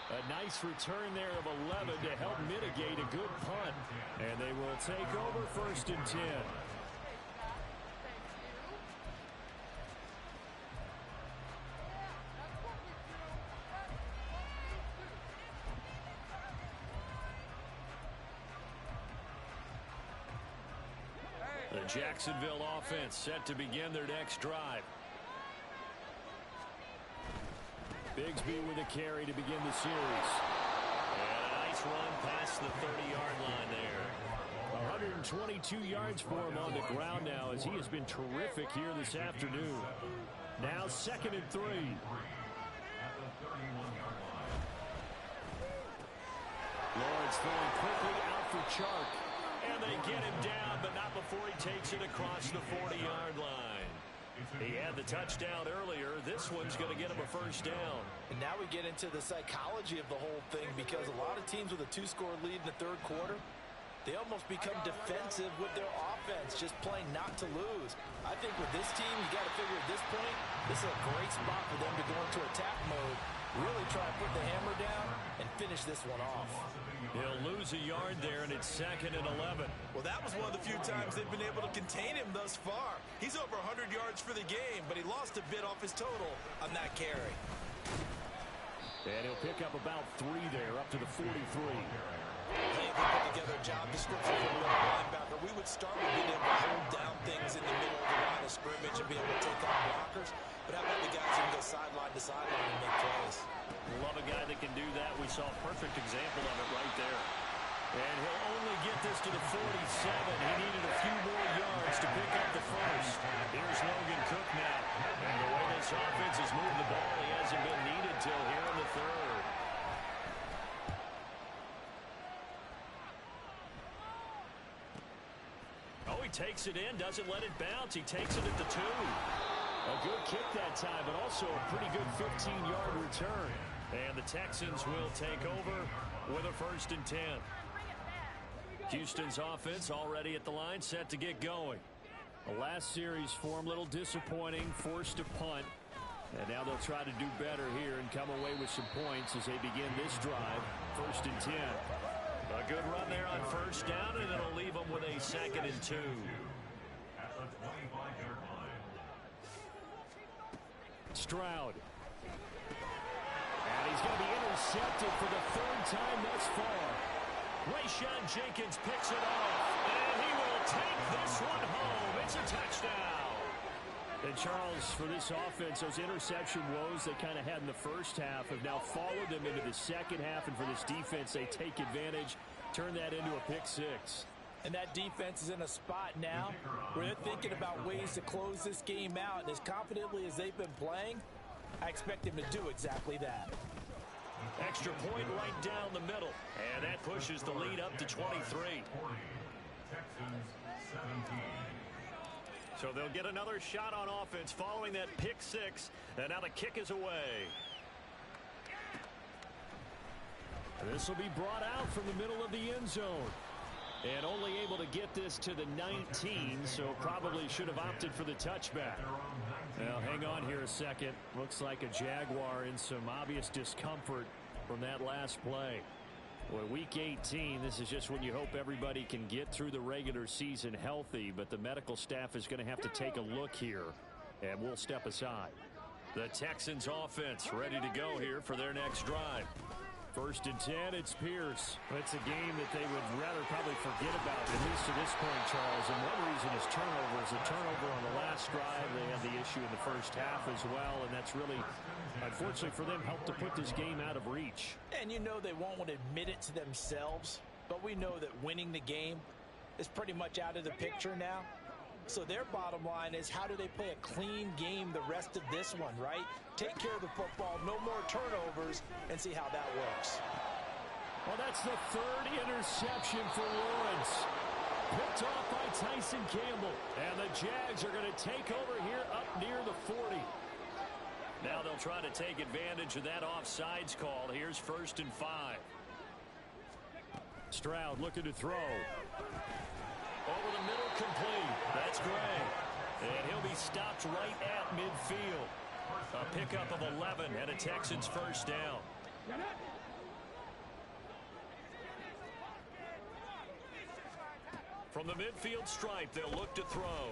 Speaker 3: A nice return there of 11 to help mitigate a good punt. And they will take over 1st and 10. The Jacksonville offense set to begin their next drive. Bigsby with a carry to begin the series.
Speaker 1: And a nice run past the 30-yard line there.
Speaker 3: 122 yards for him on the ground now as he has been terrific here this afternoon. Now 2nd and 3. Lawrence throwing quickly out for Chark.
Speaker 1: And they get him down, but not before he takes it across the 40-yard line. He had the touchdown earlier. This one's going to get him a first down.
Speaker 2: And now we get into the psychology of the whole thing, because a lot of teams with a 2-score lead in the third quarter, they almost become defensive with their offense, just playing not to lose. I think with this team, you got to figure at this point, this is a great spot for them to go into attack mode, really try to put the hammer down and finish this one off.
Speaker 1: He'll lose a yard there, and it's 2nd and 11.
Speaker 5: Well, that was one of the few times they've been able to contain him thus far. He's over 100 yards for the game, but he lost a bit off his total on that carry.
Speaker 3: And he'll pick up about 3 there, up to the 43.
Speaker 2: They put together a job description for a middle linebacker. We would start with being able to hold down things in the middle of the line of scrimmage and be able to take on blockers. But how about the guys who can go sideline to sideline and make plays?
Speaker 1: Love a guy that can do that. We saw a perfect example of it right there. And he'll only get this to the 47. He needed a few more yards to pick up the first. Here's Logan Cook now. And the way this offense has moved the ball, he hasn't been needed till here in the third. Oh, he takes it in, doesn't let it bounce. He takes it at the 2. A good kick that time, but also a pretty good 15-yard return. And the Texans will take over with a 1st and 10. Houston's offense already at the line, set to get going. The last series for him, a little disappointing, forced to punt. And now they'll try to do better here and come away with some points as they begin this drive. 1st and 10. A good run there on 1st down, and it'll leave them with a 2nd and 2.
Speaker 3: Stroud. And he's going to be intercepted for the 3rd time thus far.
Speaker 1: Rayshawn Jenkins picks it off, and he will take this one home. It's a touchdown.
Speaker 3: And Charles, for this offense, those interception woes they kind of had in the first half have now followed them into the second half, and for this defense, they take advantage, turn that into a pick 6.
Speaker 2: And that defense is in a spot now where they're thinking about ways to close this game out. And as confidently as they've been playing, I expect them to do exactly that.
Speaker 1: Extra point right down the middle. And that pushes the lead up to 23. So they'll get another shot on offense following that pick 6. And now the kick is away.
Speaker 3: This will be brought out from the middle of the end zone. And only able to get this to the 19, so probably should have opted for the touchback. Now, hang on here a second. Looks like a Jaguar in some obvious discomfort from that last play. Boy, week 18, this is just when you hope everybody can get through the regular season healthy, but the medical staff is going to have to take a look here, and we'll step aside.
Speaker 1: The Texans offense ready to go here for their next drive.
Speaker 3: 1st and 10, it's Pierce. It's a game that they would rather probably forget about, at least to this point, Charles. And one reason is turnovers. A turnover on the last drive. They had the issue in the first half as well, and that's really, unfortunately for them, helped to put this game out of reach.
Speaker 2: And you know they won't want to admit it to themselves, but we know that winning the game is pretty much out of the picture now. So their bottom line is, how do they play a clean game the rest of this one, right? Take care of the football, no more turnovers, and see how that works.
Speaker 3: Well, that's the 3rd interception for Lawrence. Picked off by Tyson Campbell. And the Jags are going to take over here up near the 40.
Speaker 1: Now they'll try to take advantage of that offsides call. Here's 1st and 5. Stroud looking to throw. Over the middle, complete. That's Gray. And he'll be stopped right at midfield. A pickup of 11 and a Texans 1st down. From the midfield stripe, they'll look to throw.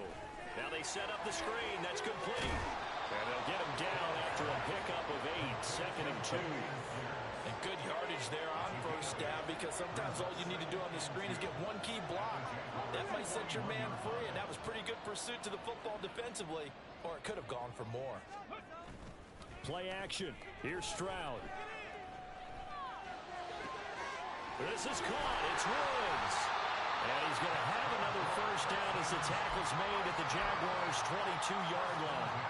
Speaker 1: Now they set up the screen. That's complete. And they'll get him down after a pickup of 8. 2nd and 2.
Speaker 2: And good yardage there on 1st down, because sometimes all you need to do on the screen is get one key block. That might set your man free, and that was pretty good pursuit to the football defensively, or it could have gone for more.
Speaker 1: Play action. Here's Stroud. This is caught. It's Woods. And he's going to have another 1st down as the tackle's made at the Jaguars' 22-yard line.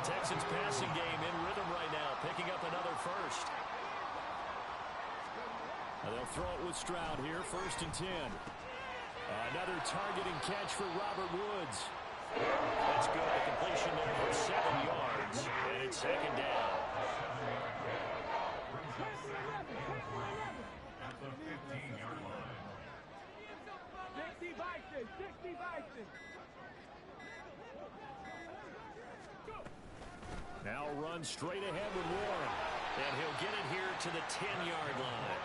Speaker 1: Texans passing game in rhythm right now, picking up another 1st. They'll throw it with Stroud here, 1st and 10. Another targeting catch for Robert Woods. That's good. The completion there for 7 yards, and it's 2nd down. Now run straight ahead with Warren. And he'll get it here to the 10-yard line.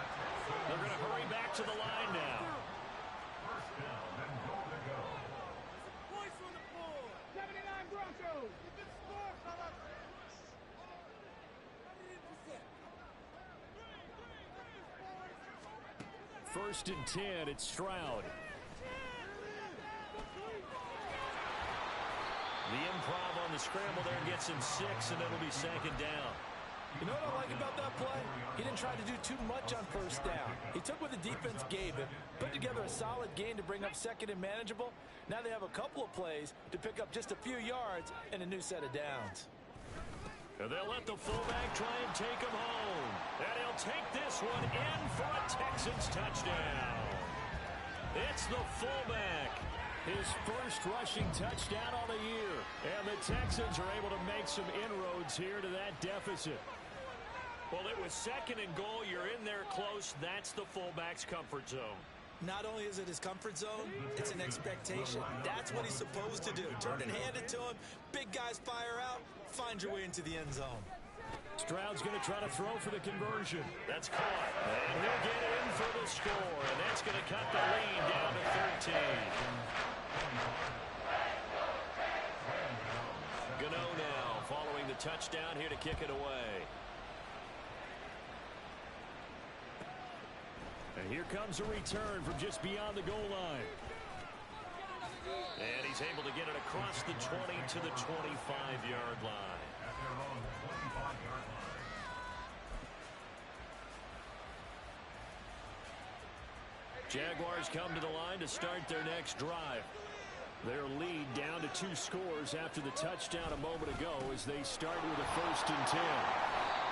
Speaker 1: They're going to hurry back to the line now.
Speaker 4: Points on the board. 79 Broncos. Good score, fellas.
Speaker 1: 1st and 10. It's Stroud. The improv on the scramble there gets him 6, and it'll be 2nd down.
Speaker 2: You know what I like about that play? He didn't try to do too much on 1st down. He took what the defense gave him, put together a solid gain to bring up 2nd and manageable. Now they have a couple of plays to pick up just a few yards and a new set of downs.
Speaker 1: And they'll let the fullback try and take him home. And he'll take this one in for a Texans touchdown. It's the fullback. His 1st rushing touchdown on the year. And the Texans are able to make some inroads here to that deficit. Well, it was 2nd and goal. You're in there close. That's the fullback's comfort zone.
Speaker 2: Not only is it his comfort zone, it's an expectation. That's what he's supposed to do. Turn and hand it to him. Big guys fire out. Find your way into the end zone.
Speaker 1: Stroud's going to try to throw for the conversion. That's caught. And he'll get in for the score. And that's going to cut the lead down to 13. Gano now following the touchdown here to kick it away. And here comes a return from just beyond the goal line. And he's able to get it across the 20 to the 25-yard line. Jaguars come to the line to start their next drive. Their lead down to 2 scores after the touchdown a moment ago as they start with a 1st and 10.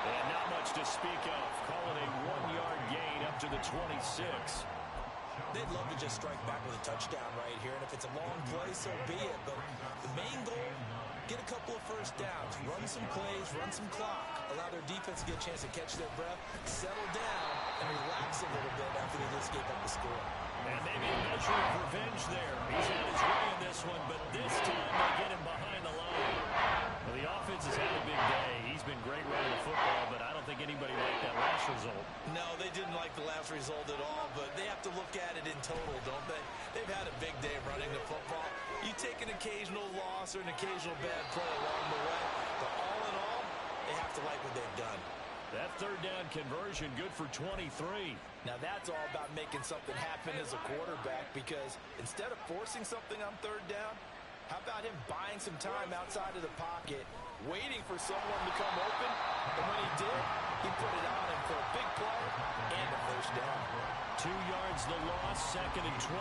Speaker 1: And not much to speak of. Call it a 1-yard gain up to the 26.
Speaker 2: They'd love to just strike back with a touchdown right here, and if it's a long play, so be it. But the main goal, get a couple of 1st downs, run some plays, run some clock, allow their defense to get a chance to catch their breath, settle down, and relax a little bit after they just gave up the score.
Speaker 1: And maybe a measure of revenge there. He's had his way in this one, but this time they get him behind the line. Well, the offense has had a big day. He's been great running the football, but I don't think anybody liked that last result.
Speaker 2: No, they didn't like the last result at all, but they have to look at it in total, don't they? They've had a big day running the football. You take an occasional loss or an occasional bad play along the way, but all in all, they have to like what they've done.
Speaker 1: That 3rd down conversion good for 23.
Speaker 2: Now that's all about making something happen as a quarterback, because instead of forcing something on 3rd down, how about him buying some time outside of the pocket, waiting for someone to come open, and when he did, he put it on him for a big play and a 1st down.
Speaker 1: 2 yards the loss, 2nd and 12.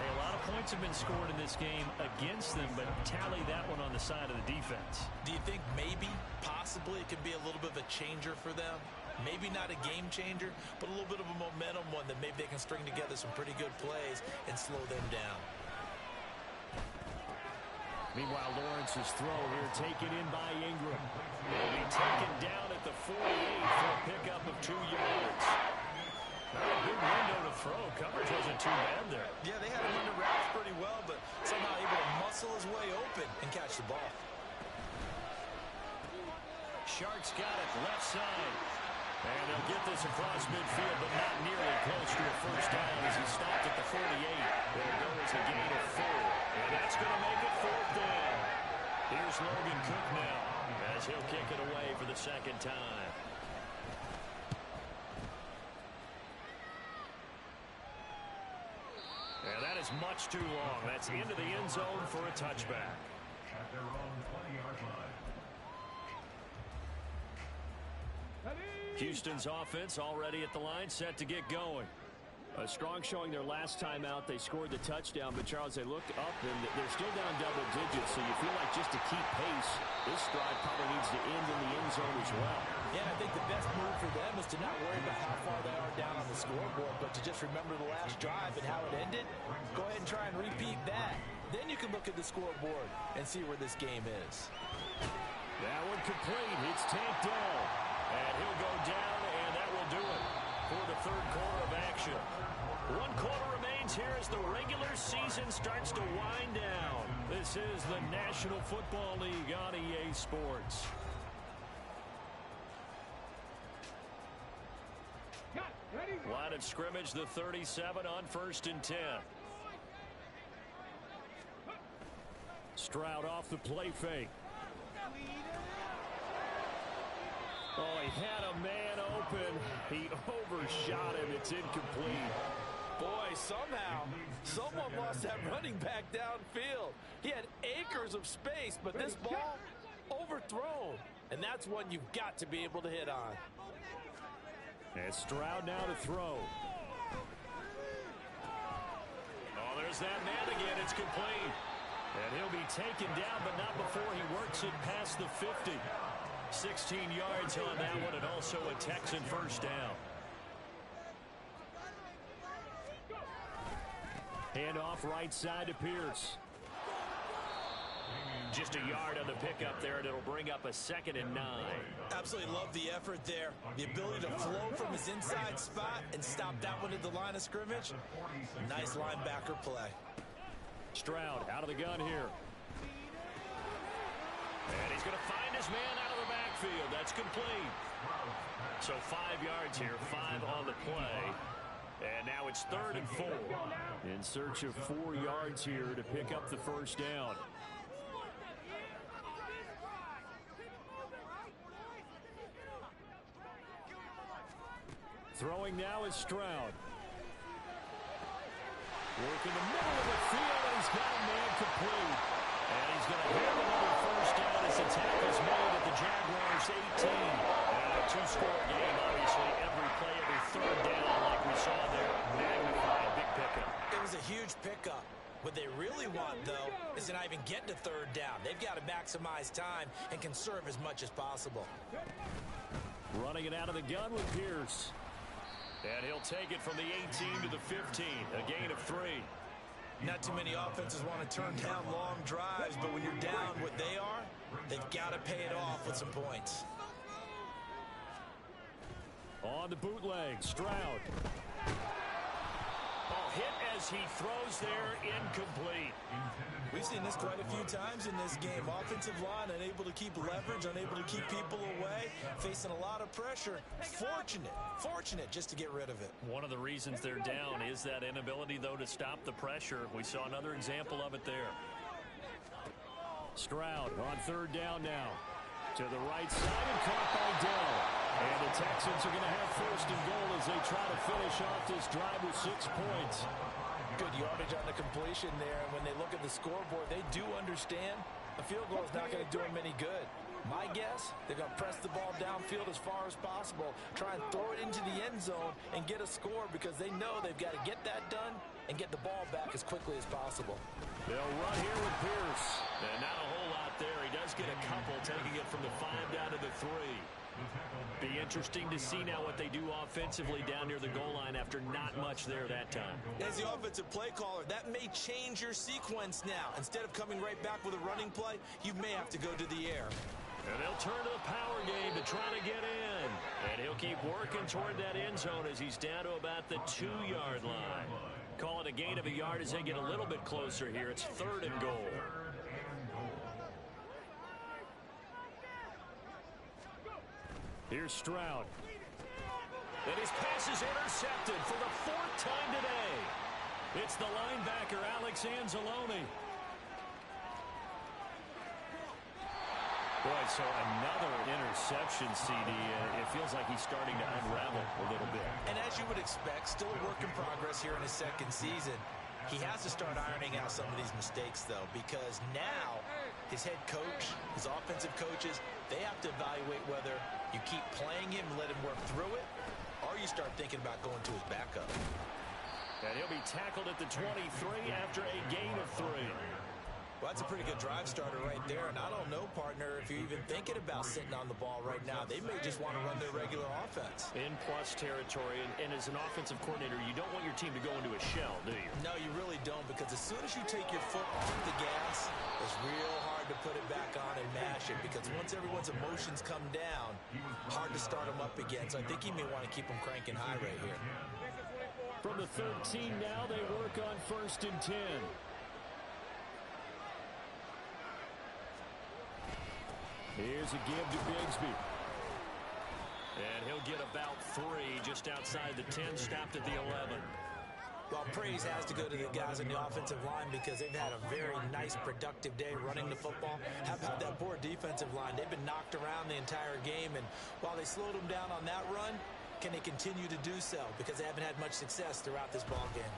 Speaker 1: Hey, a lot of points have been scored in this game against them, but tally that one on the side of the defense.
Speaker 2: Do you think maybe, possibly, it could be a little bit of a changer for them? Maybe not a game changer, but a little bit of a momentum one that maybe they can string together some pretty good plays and slow them down.
Speaker 3: Meanwhile, Lawrence's throw here taken in by Ingram. He'll be taken down at the 48 for a pickup of 2 yards. Not a big window to throw. Coverage wasn't too bad there.
Speaker 5: Yeah, they had him under wraps pretty well, but somehow able to muscle his way open and catch the ball.
Speaker 3: Sharks got it left side. And they'll get this across midfield, but not nearly close to a first down as he stopped at the 48. There goes a gain of 4. And that's going to make it 4th down. Here's Logan Cook now as he'll kick it away for the second time. And that is much too long. That's into the end zone for a touchback.
Speaker 6: At their own 20-yard line.
Speaker 3: Houston's offense already at the line, set to get going. A strong showing their last time out. They scored the touchdown, but Charles, they looked up and they're still down double digits, so you feel like just to keep pace, this drive probably needs to end in the end zone as well.
Speaker 2: Yeah, I think the best move for them is to not worry about how far they are down on the scoreboard, but to just remember the last drive and how it ended. Go ahead and try and repeat that. Then you can look at the scoreboard and see where this game is.
Speaker 3: That one complete. It's tanked down. And he'll go down, and that will do it for the third quarter of action. 1 quarter remains here as the regular season starts to wind down. This is the National Football League on EA Sports. Line of scrimmage, the 37 on 1st and 10. Stroud off the play fake. Oh, he had a man open. He overshot him. It's incomplete.
Speaker 2: Boy, somehow, someone lost that running back downfield. He had acres of space, but this ball overthrown. And that's one you've got to be able to hit on.
Speaker 3: And Stroud now to throw. Oh, there's that man again. It's complete. And he'll be taken down, but not before he works it past the 50. 16 yards on that one, and also a Texan first down. Hand off right side to Pierce. Just a yard on the pickup there, and it'll bring up a 2nd and 9.
Speaker 5: Absolutely love the effort there. The ability to flow from his inside spot and stop that one at the line of scrimmage. Nice linebacker play.
Speaker 3: Stroud out of the gun here. And he's going to find his man out of the backfield. That's complete. So 5 yards here, 5 on the play. And now it's 3rd and 4. In search of 4 yards here to pick up the first down. Throwing now is Stroud. Work in the middle of the field, and he's got a man complete. And he's going to have another first down as the tackle's made at the Jaguars' 18. And a 2-score game, obviously, every play, every 3rd down, like we saw there, magnified. Big pickup.
Speaker 5: It was a huge pickup. What they really want, though, is to not even get to 3rd down. They've got to maximize time and conserve as much as possible.
Speaker 3: Running it out of the gun with Pierce. And he'll take it from the 18 to the 15, a gain of 3.
Speaker 5: Not too many offenses want to turn down long drives, but when you're down what they are, they've got to pay it off with some points.
Speaker 3: On the bootleg, Stroud. Oh, hit as he throws there, incomplete.
Speaker 5: We've seen this quite a few times in this game. Offensive line unable to keep leverage, unable to keep people away, facing a lot of pressure. Fortunate just to get rid of it.
Speaker 3: One of the reasons they're down is that inability, though, to stop the pressure. We saw another example of it there. Stroud on 3rd down now. To the right side and caught by Dell. And the Texans are going to have 1st and goal as they try to finish off this drive with 6 points.
Speaker 2: Good yardage on the completion there, and when they look at the scoreboard, they do understand a field goal is not going to do them any good. My guess, they're going to press the ball downfield as far as possible, try and throw it into the end zone and get a score because they know they've got to get that done and get the ball back as quickly as possible.
Speaker 3: They'll run here with Pierce. And not a whole lot there. He does get a couple, taking it from the 5 down to the 3. Be interesting to see now what they do offensively down near the goal line after not much there that time.
Speaker 5: As the offensive play caller, that may change your sequence now. Instead of coming right back with a running play, you may have to go to the air.
Speaker 3: And they'll turn to the power game to try to get in. And he'll keep working toward that end zone as he's down to about the 2-yard line. Call it a gain of a yard as they get a little bit closer here. It's 3rd and goal. Here's Stroud. And his pass is intercepted for the 4th time today. It's the linebacker, Alex Anzalone. Boy, so another interception, CD. It feels like he's starting to unravel a little bit.
Speaker 5: And as you would expect, still a work in progress here in his 2nd season. He has to start ironing out some of these mistakes, though, because now his head coach, his offensive coaches, they have to evaluate whether you keep playing him and let him work through it, or you start thinking about going to his backup.
Speaker 3: And he'll be tackled at the 23 after a gain of 3.
Speaker 5: Well, that's a pretty good drive starter right there. And I don't know, partner, if you're even thinking about sitting on the ball right now. They may just want to run their regular offense.
Speaker 3: In plus territory, and as an offensive coordinator, you don't want your team to go into a shell, do you?
Speaker 5: No, you really don't, because as soon as you take your foot off the gas, it's real hard to put it back on and mash it, because once everyone's emotions come down, hard to start them up again. So I think he may want to keep them cranking high right here.
Speaker 3: From the 13 now, they work on 1st and 10. Here's a give to Bigsby. And he'll get about 3 just outside the 10, stopped at the 11.
Speaker 5: Well, praise has to go to the guys on the offensive line because they've had a very nice, productive day running the football. How about that poor defensive line? They've been knocked around the entire game, and while they slowed them down on that run, can they continue to do so? Because they haven't had much success throughout this ball game.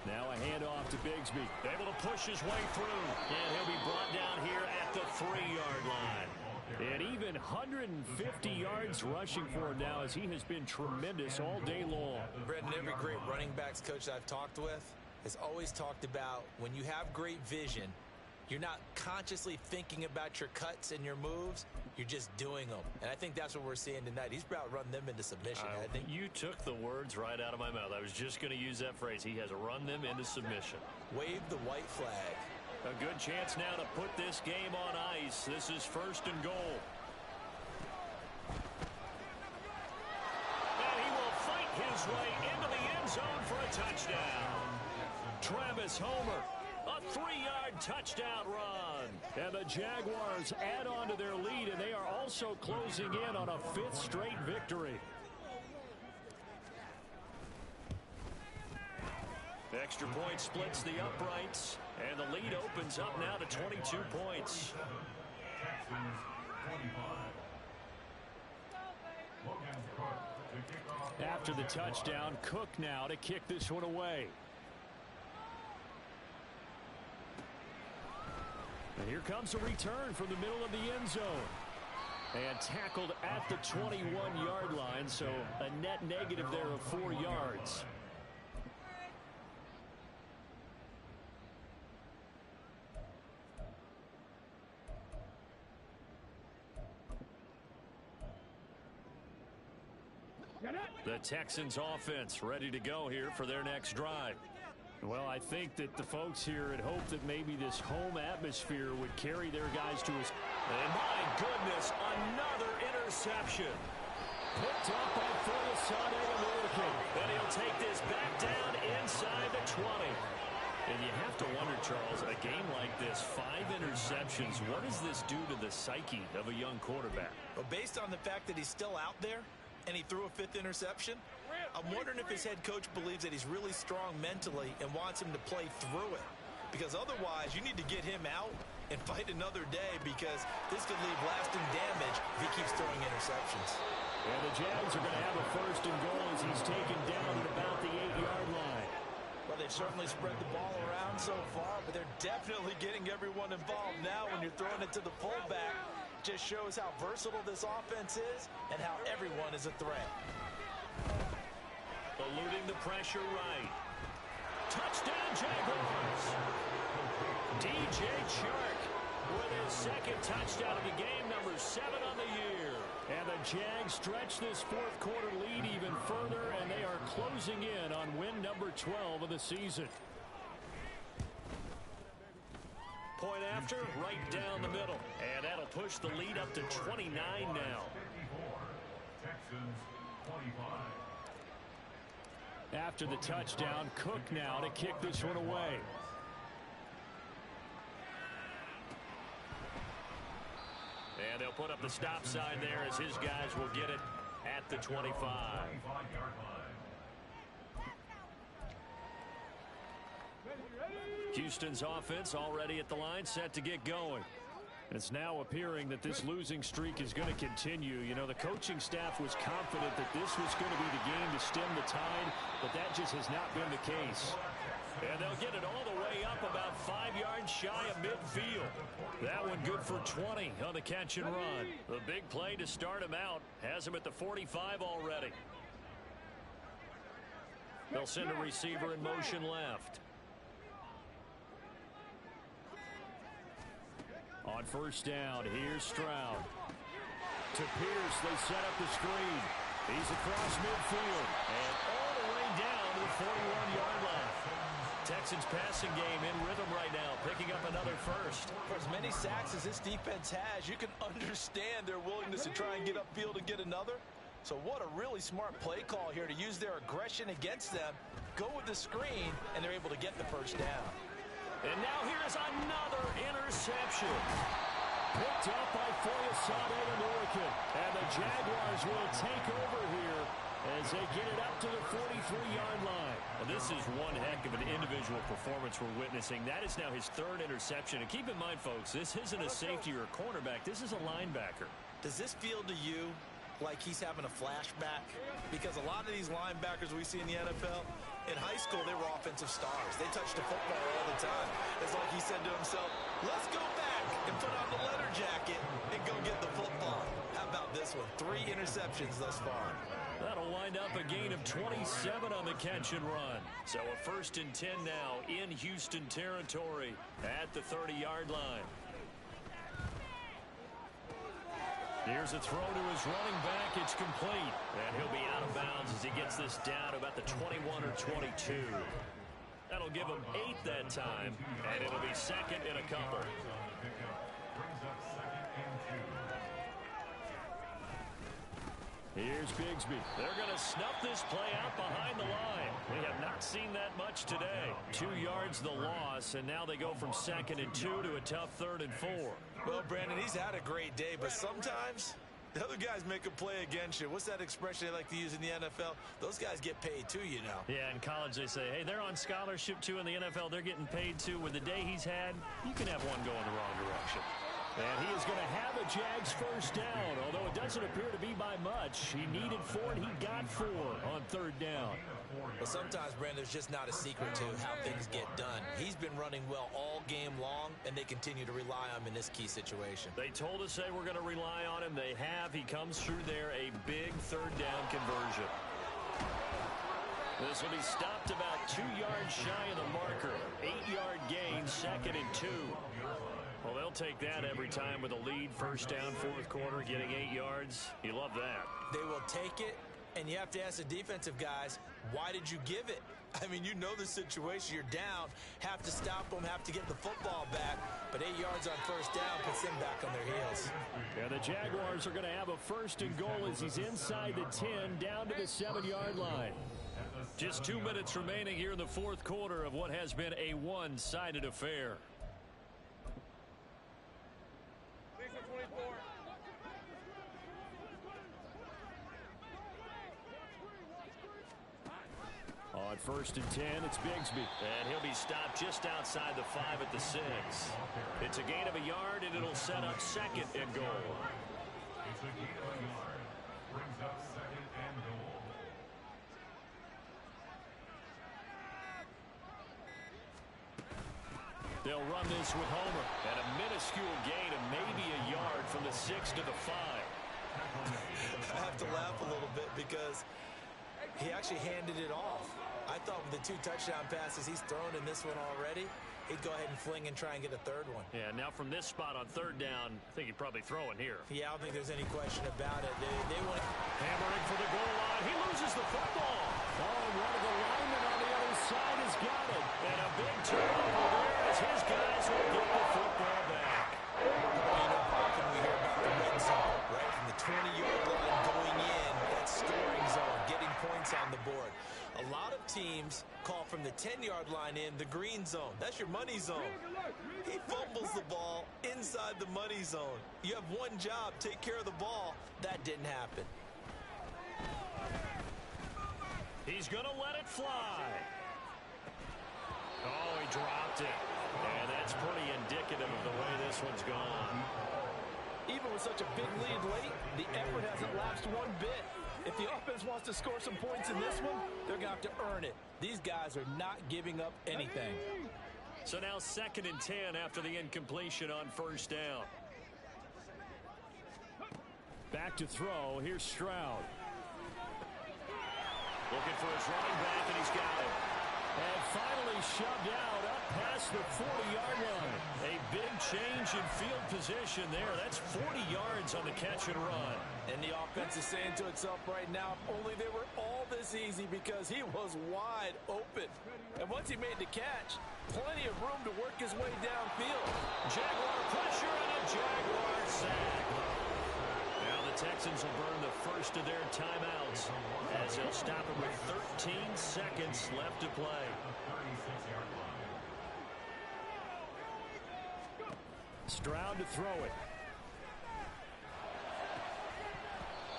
Speaker 3: Now a handoff to Bigsby. Able to push his way through. And he'll be brought down here at the 3-yard line. And even 150 yards rushing for him now as he has been tremendous all day long.
Speaker 5: Brendan, every great running backs coach I've talked with has always talked about when you have great vision, you're not consciously thinking about your cuts and your moves. You're just doing them. And I think that's what we're seeing tonight. He's about run them into submission. I think
Speaker 3: you took the words right out of my mouth. I was just going to use that phrase. He has run them into submission.
Speaker 5: Wave the white flag.
Speaker 3: A good chance now to put this game on ice. This is 1st and goal. And he will fight his way into the end zone for a touchdown. Travis Homer. A 3-yard touchdown run. And the Jaguars add on to their lead, and they are also closing in on a 5th straight victory. Extra point splits the uprights, and the lead opens up now to 22 points. After the touchdown, Cook now to kick this one away. And here comes a return from the middle of the end zone. And tackled at the 21-yard line, so a net negative there of 4 yards. The Texans offense ready to go here for their next drive. Well, I think that the folks here had hoped that maybe this home atmosphere would carry their guys to his... And my goodness, another interception. Picked up by Fulasade American. And he'll take this back down inside the 20. And you have to wonder, Charles, a game like this, 5 interceptions, what does this do to the psyche of a young quarterback?
Speaker 5: Well, based on the fact that he's still out there and he threw a 5th interception, I'm wondering if his head coach believes that he's really strong mentally and wants him to play through it. Because otherwise, you need to get him out and fight another day, because this could leave lasting damage if he keeps throwing interceptions.
Speaker 3: And the Jags are going to have a 1st and goal as he's taken down at about the 8-yard line.
Speaker 5: Well, they've certainly spread the ball around so far, but they're definitely getting everyone involved now when you're throwing it to the fullback. Just shows how versatile this offense is and how everyone is a threat.
Speaker 3: Eluding the pressure right. Touchdown, Jaguars. DJ Chark with his 2nd touchdown of the game, number 7 on the year. And the Jags stretch this fourth quarter lead even further, and they are closing in on win number 12 of the season. Point after, right down the middle. And that'll push the lead up to 29 now.
Speaker 6: Texans 25.
Speaker 3: After the touchdown, Cook now to kick this one away. And they'll put up the stop sign there as his guys will get it at the 25. Houston's offense already at the line, set to get going. It's now appearing that this losing streak is going to continue. You know, the coaching staff was confident that this was going to be the game to stem the tide, but that just has not been the case. And they'll get it all the way up about 5 yards shy of midfield. That one good for 20 on the catch and run. The big play to start him out has him at the 45 already. They'll send a receiver in motion left. On first down, here's Stroud. To Pierce, they set up the screen. He's across midfield and all the way down to the 41-yard line. Texans passing game in rhythm right now, picking up another first.
Speaker 2: For as many sacks as this defense has, you can understand their willingness to try and get upfield and get another. So what a really smart play call here to use their aggression against them, go with the screen, and they're able to get the first down.
Speaker 3: And now here's another interception. Picked up by Foyesade American. And the Jaguars will take over here as they get it up to the 43-yard line. Well, this is one heck of an individual performance we're witnessing. That is now his third interception. And keep in mind, folks, this isn't a safety or a cornerback. This is a linebacker.
Speaker 5: Does this feel to you like he's having a flashback? Because a lot of these linebackers we see in the NFL, in high school, they were offensive stars. They touched the football all the time. It's like he said to himself, let's go back and put on the leather jacket and go get the football. How about this one? 3 interceptions thus far.
Speaker 3: That'll wind up a gain of 27 on the catch and run. So a 1st and 10 now in Houston territory at the 30-yard line. Here's a throw to his running back. It's complete. And he'll be out of bounds as he gets this down to about the 21 or 22. That'll give him 8 that time. And it'll be second and a couple. Here's Bigsby. They're going to snuff this play out behind the line. We have not seen that much today. 2 yards the loss, and now they go from 2nd and 2 to a tough 3rd and 4.
Speaker 5: Well, Brandon, he's had a great day, but sometimes the other guys make a play against you. What's that expression they like to use in the NFL? Those guys get paid too, you know.
Speaker 3: Yeah, in college they say, hey, they're on scholarship too. In the NFL, they're getting paid too. With the day he's had, you can have one go in the wrong direction. And he is going to have a Jags first down, although it doesn't appear to be by much. He needed 4, and he got 4 on 3rd down.
Speaker 5: But sometimes, Brandon, there's just not a secret to how things get done. He's been running well all game long, and they continue to rely on him in this key situation.
Speaker 3: They told us they were going to rely on him. They have. He comes through there, a big 3rd down conversion. This will be stopped about 2 yards shy of the marker. 8-yard gain, 2nd and 2. Well, they'll take that every time with a lead. First down, 4th quarter, getting 8 yards. You love that.
Speaker 5: They will take it, and you have to ask the defensive guys, why did you give it? I mean, you know the situation. You're down, have to stop them, have to get the football back. But 8 yards on first down puts them back on their heels.
Speaker 3: Yeah, the Jaguars are going to have a 1st and goal as he's inside the 10, down to the 7-yard line. Just 2 minutes remaining here in the 4th quarter of what has been a one-sided affair. On 1st and 10, it's Bigsby. And he'll be stopped just outside the 5 at the 6. It's a gain of a yard, and it'll set up 2nd and goal.
Speaker 6: It's a gain of a yard. Brings up 2nd and goal.
Speaker 3: They'll run this with Homer. And a minuscule gain of maybe a yard from the 6 to the 5.
Speaker 5: I have to laugh a little bit because he actually handed it off. I thought with the 2 touchdown passes he's thrown in this one already, he'd go ahead and fling and try and get a third one.
Speaker 3: Yeah, now from this spot on third down, I think he'd probably throw it here.
Speaker 5: Yeah, I don't think there's any question about it. They want
Speaker 3: hammering for the goal line. He loses the football.
Speaker 1: Oh, and one of the linemen on the other side has got it. And a big turnover there as his guys will get the football back.
Speaker 5: often we hear about the red zone, right? From the 20-yard line going in, that scoring zone, getting points on the board. A lot of teams call from the 10-yard line in the green zone. That's your money zone. He fumbles the ball inside the money zone. You have one job, take care of the ball. That didn't happen.
Speaker 3: He's going to let it fly. Oh, he dropped it. And that's pretty indicative of the way this one's gone.
Speaker 2: Even with such a big lead late, the effort hasn't lapsed one bit. If the offense wants to score some points in this one, they're going to have to earn it. These guys are not giving up anything.
Speaker 3: So now 2nd and 10 after the incompletion on first down. Back to throw. Here's Stroud. Looking for his running back, and he's got it.
Speaker 1: And finally shoved out up past the 40-yard line. A big change in field position there. That's 40 yards on the catch and run.
Speaker 2: And the offense is saying to itself right now, if only they were all this easy, because he was wide open. And once he made the catch, plenty of room to work his way downfield.
Speaker 1: Jaguar pressure and a Jaguar sack.
Speaker 3: Now the Texans will burn the first of their timeouts as they'll stop it with 13 seconds left to play.
Speaker 1: Stroud to throw it.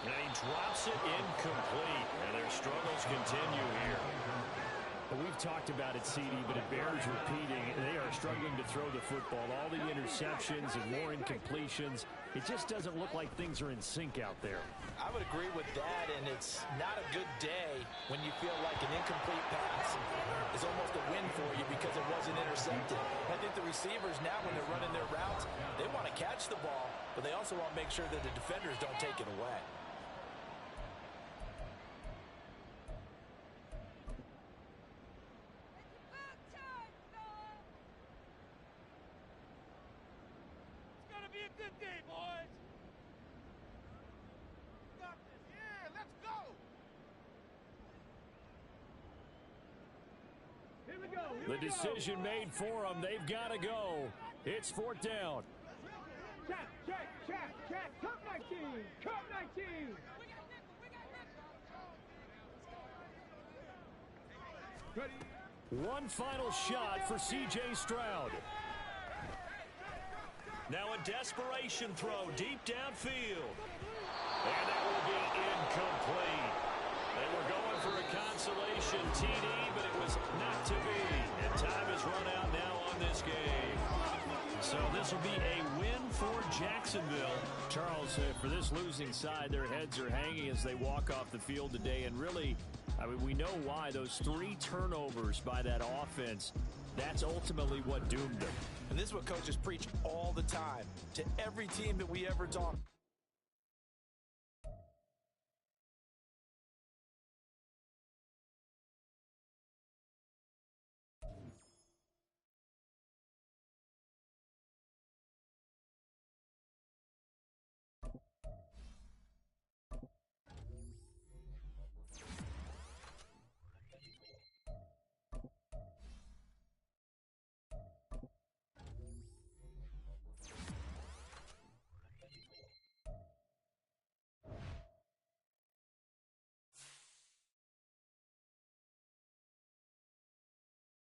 Speaker 3: And he drops it incomplete. And their struggles continue here.
Speaker 1: Well, we've talked about it, CD, but it bears repeating. They are struggling to throw the football. All the interceptions and more incompletions. It just doesn't look like things are in sync out there.
Speaker 2: I would agree with that, and it's not a good day when you feel like an incomplete pass is almost a win for you because it wasn't intercepted. I think the receivers now, when they're running their routes, they want to catch the ball, but they also want to make sure that the defenders don't take it away.
Speaker 1: The decision made for them. They've got to go. It's 4th down.
Speaker 4: Check, check, check, check. Cut 19. Cut 19. Ready.
Speaker 1: One final shot for C.J. Stroud.
Speaker 3: Now a desperation throw deep downfield. And that will be incomplete. They were going for a consolation TD, but it was not to be. And time has run out now on this game.
Speaker 1: So this will be a win for Jacksonville. Charles, for this losing side, their heads are hanging as they walk off the field today. And really, I mean, we know why. Those 3 turnovers by that offense, that's ultimately what doomed them.
Speaker 2: And this is what coaches preach all the time to every team that we ever talk